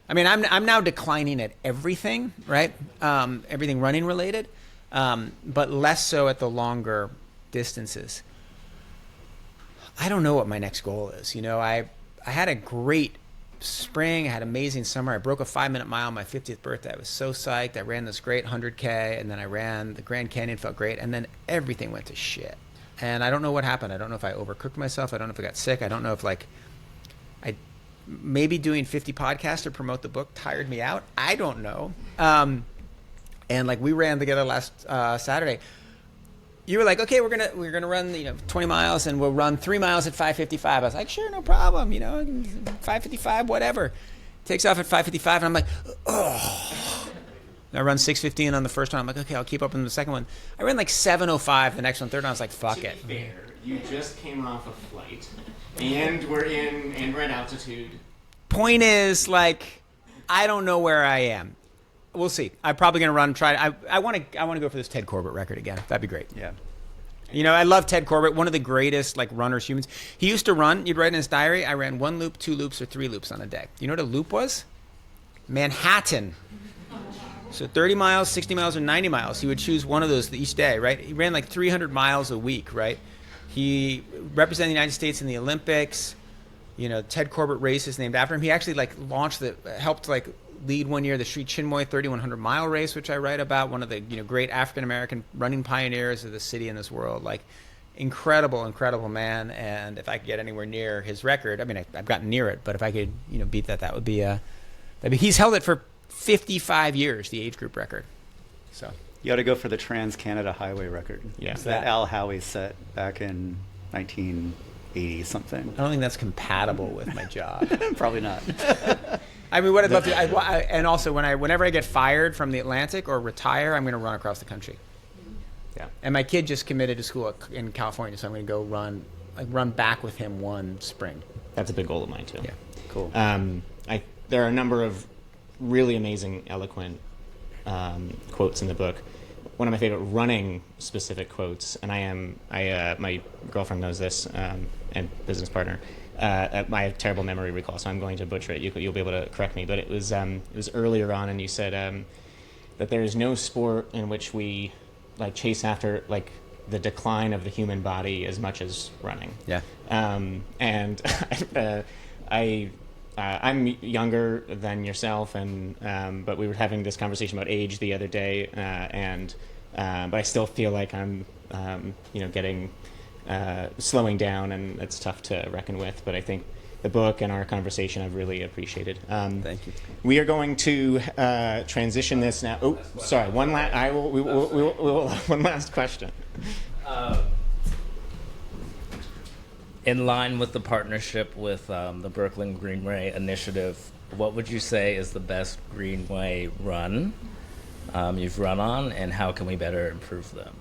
I mean, I'm now declining at everything, right? Everything running related, but less so at the longer distances. I don't know what my next goal is. You know, I had a great spring. I had an amazing summer. I broke a 5-minute mile on my 50th birthday. I was so psyched. I ran this great 100K, and then I ran the Grand Canyon, felt great, and then everything went to shit. And I don't know what happened. I don't know if I overcooked myself. I don't know if I got sick. I don't know if, like, maybe doing 50 podcasts to promote the book tired me out. I don't know. And, like, we ran together last Saturday. You were like, okay, we're gonna run, 20 miles, and we'll run 3 miles at 5:55. I was like, sure, no problem, 5:55, whatever. Takes off at 5:55, and I'm like, oh. I run 6:15 on the first one. I'm like, okay, I'll keep up in the second one. I ran like 7:05 the next one, third one. I was like, fuck it. To be fair, you just came off a flight, and we're at altitude. Point is, like, I don't know where I am. We'll see. I'm probably going to run. I want to go for this Ted Corbett record again. That'd be great. Yeah. I love Ted Corbett, one of the greatest, like, runners, humans. He used to run. You'd write in his diary, I ran 1 loop, 2 loops, or 3 loops on a day. You know what a loop was? Manhattan. So 30 miles, 60 miles, or 90 miles. He would choose one of those each day, right? He ran like 300 miles a week, right? He represented the United States in the Olympics. Ted Corbett race is named after him. He actually, like, helped, like, lead one year the Sri Chinmoy 3,100 mile race, which I write about. One of the great African American running pioneers of the city in this world. Like, incredible man. And if I could get anywhere near his record, I mean, I've gotten near it, but if I could beat that would be he's held it for 55 years, the age group record. So You ought to go for the Trans-Canada Highway record. Yeah. That Al Howie set back in 1980 something. I don't think that's compatible with my job. Probably not. I mean, what I'd love to, and also whenever I get fired from the Atlantic or retire, I'm going to run across the country. Yeah. And my kid just committed to school in California, so I'm going to go run back with him one spring. That's a big goal of mine too. Yeah. Cool. There are a number of really amazing, eloquent quotes in the book. One of my favorite running specific quotes, and my girlfriend knows this, and business partner. I have terrible memory recall, so I'm going to butcher it. You'll be able to correct me, but it was earlier on, and you said that there is no sport in which we like chase after like the decline of the human body as much as running. Yeah. And I'm younger than yourself, but we were having this conversation about age the other day, but I still feel like I'm getting. Slowing down, and it's tough to reckon with. But I think the book and our conversation I've really appreciated. Thank you. We are going to transition this now. Oh, sorry. One last question. In line with the partnership with the Brooklyn Greenway initiative, what would you say is the best Greenway run you've run on, and how can we better improve them?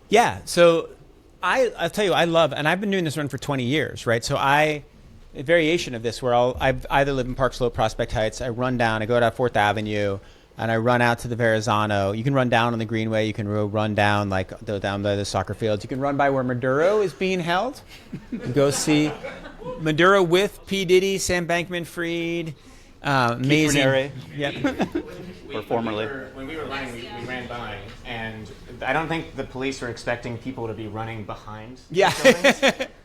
Yeah. So I'll tell you, I love, and I've been doing this run for 20 years, right? So a variation of this where I've either live in Park Slope, Prospect Heights, I run down, I go down 4th Avenue, and I run out to the Verrazano. You can run down on the Greenway, you can run down down by the soccer fields. You can run by where Maduro is being held. Go see Maduro with P. Diddy, Sam Bankman-Fried, amazing. Raniere. Yep. Or formerly. When we were running, we ran by, and I don't think the police were expecting people to be running behind. Yeah.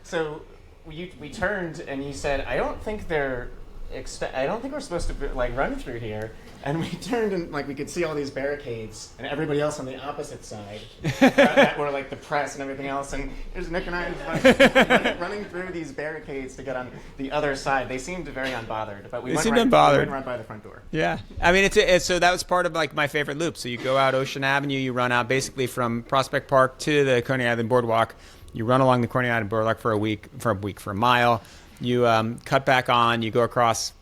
So we turned, and you said, "I don't think they're I don't think we're supposed to like run through here. And we turned and like we could see all these barricades and everybody else on the opposite side that were like the press and everything else. And here's Nick and I like, running through these barricades to get on the other side. They seemed very unbothered, but we went right by the front door. Yeah, I mean, it's so that was part of like my favorite loop. So you go out Ocean Avenue, you run out basically from Prospect Park to the Coney Island Boardwalk. You run along the Coney Island Boardwalk for a mile. You cut back on. You go across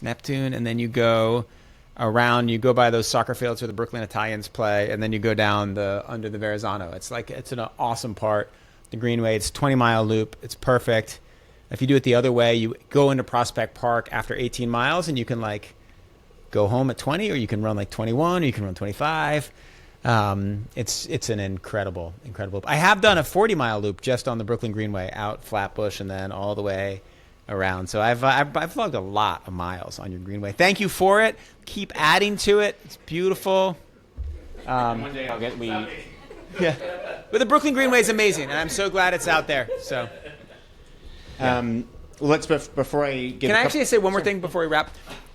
Neptune, and then you go around. You go by those soccer fields where the Brooklyn Italians play, and then you go down under the Verrazano. It's an awesome part. The Greenway. It's a 20-mile loop. It's perfect. If you do it the other way, you go into Prospect Park after 18 miles, and you can like go home at 20, or you can run like 21, or you can run 25. It's an incredible. I have done a 40-mile loop just on the Brooklyn Greenway, out Flatbush, and then all the way around. So I've logged a lot of miles on your Greenway. Thank you for it. Keep adding to it. It's beautiful. One day I'll get yeah. But the Brooklyn Greenway is amazing, and I'm so glad it's out there. So. Let's before I give. Can I actually say one more thing before we wrap?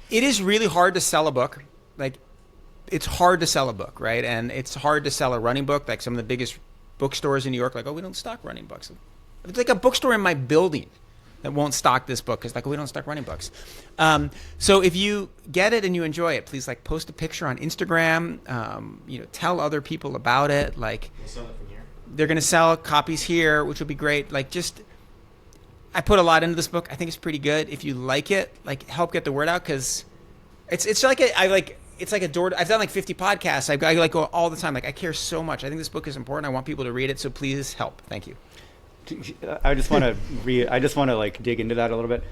It is really hard to sell a book. Like, it's hard to sell a book, right? And it's hard to sell a running book. Like some of the biggest bookstores in New York, like, oh, we don't stock running books. It's like a bookstore in my building that won't stock this book because, like, we don't stock running books. So if you get it and you enjoy it, please like post a picture on Instagram. Tell other people about it. Like, we'll sell it from here. They're going to sell copies here, which would be great. Like, I put a lot into this book. I think it's pretty good. If you like it, like, help get the word out, because it's like a door. I've done like 50 podcasts. I like go all the time. Like, I care so much. I think this book is important. I want people to read it. So please help. Thank you. I just want to like dig into that a little bit.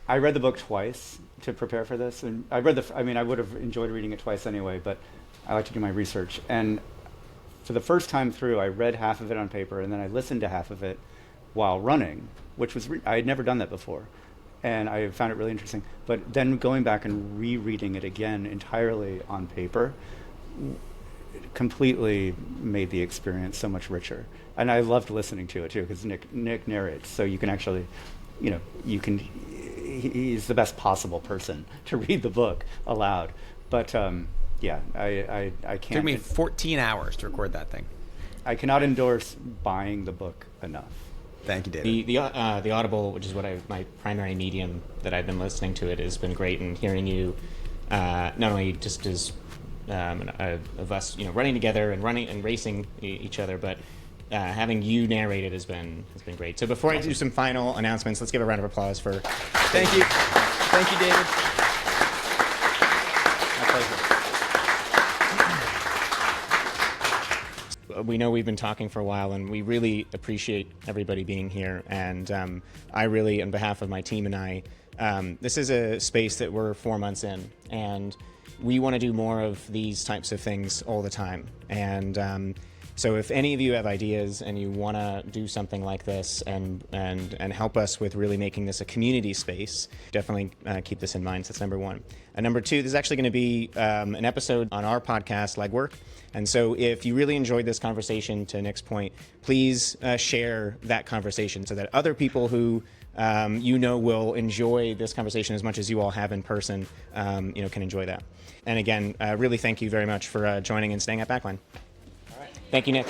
I read the book twice to prepare for this, and I would have enjoyed reading it twice anyway, but I like to do my research. And for the first time through, I read half of it on paper, and then I listened to half of it while running, which was I had never done that before, and I found it really interesting. But then going back and rereading it again entirely on paper completely made the experience so much richer. And I loved listening to it too, because Nick narrates, so you can actually, he's the best possible person to read the book aloud. But I can't. It took me 14 hours to record that thing. I cannot endorse buying the book enough. Thank you, David. The Audible, which is my primary medium that I've been listening to, it has been great, and hearing you not only just as of us running together and running and racing each other, but having you narrate it has been great. So before I do some final announcements, let's give a round of applause for. Thank you, David. My pleasure. We know we've been talking for a while, and we really appreciate everybody being here. And I really, on behalf of my team and I, this is a space that we're 4 months in, and we want to do more of these types of things all the time. And so if any of you have ideas and you want to do something like this and help us with really making this a community space, definitely keep this in mind. So that's number one. And number two, there's actually going to be an episode on our podcast, Legwork. And so if you really enjoyed this conversation, to Nick's point, please share that conversation so that other people who will enjoy this conversation as much as you all have in person, can enjoy that. And again, really thank you very much for joining and staying at Bakline. All right. Thank you, Nick.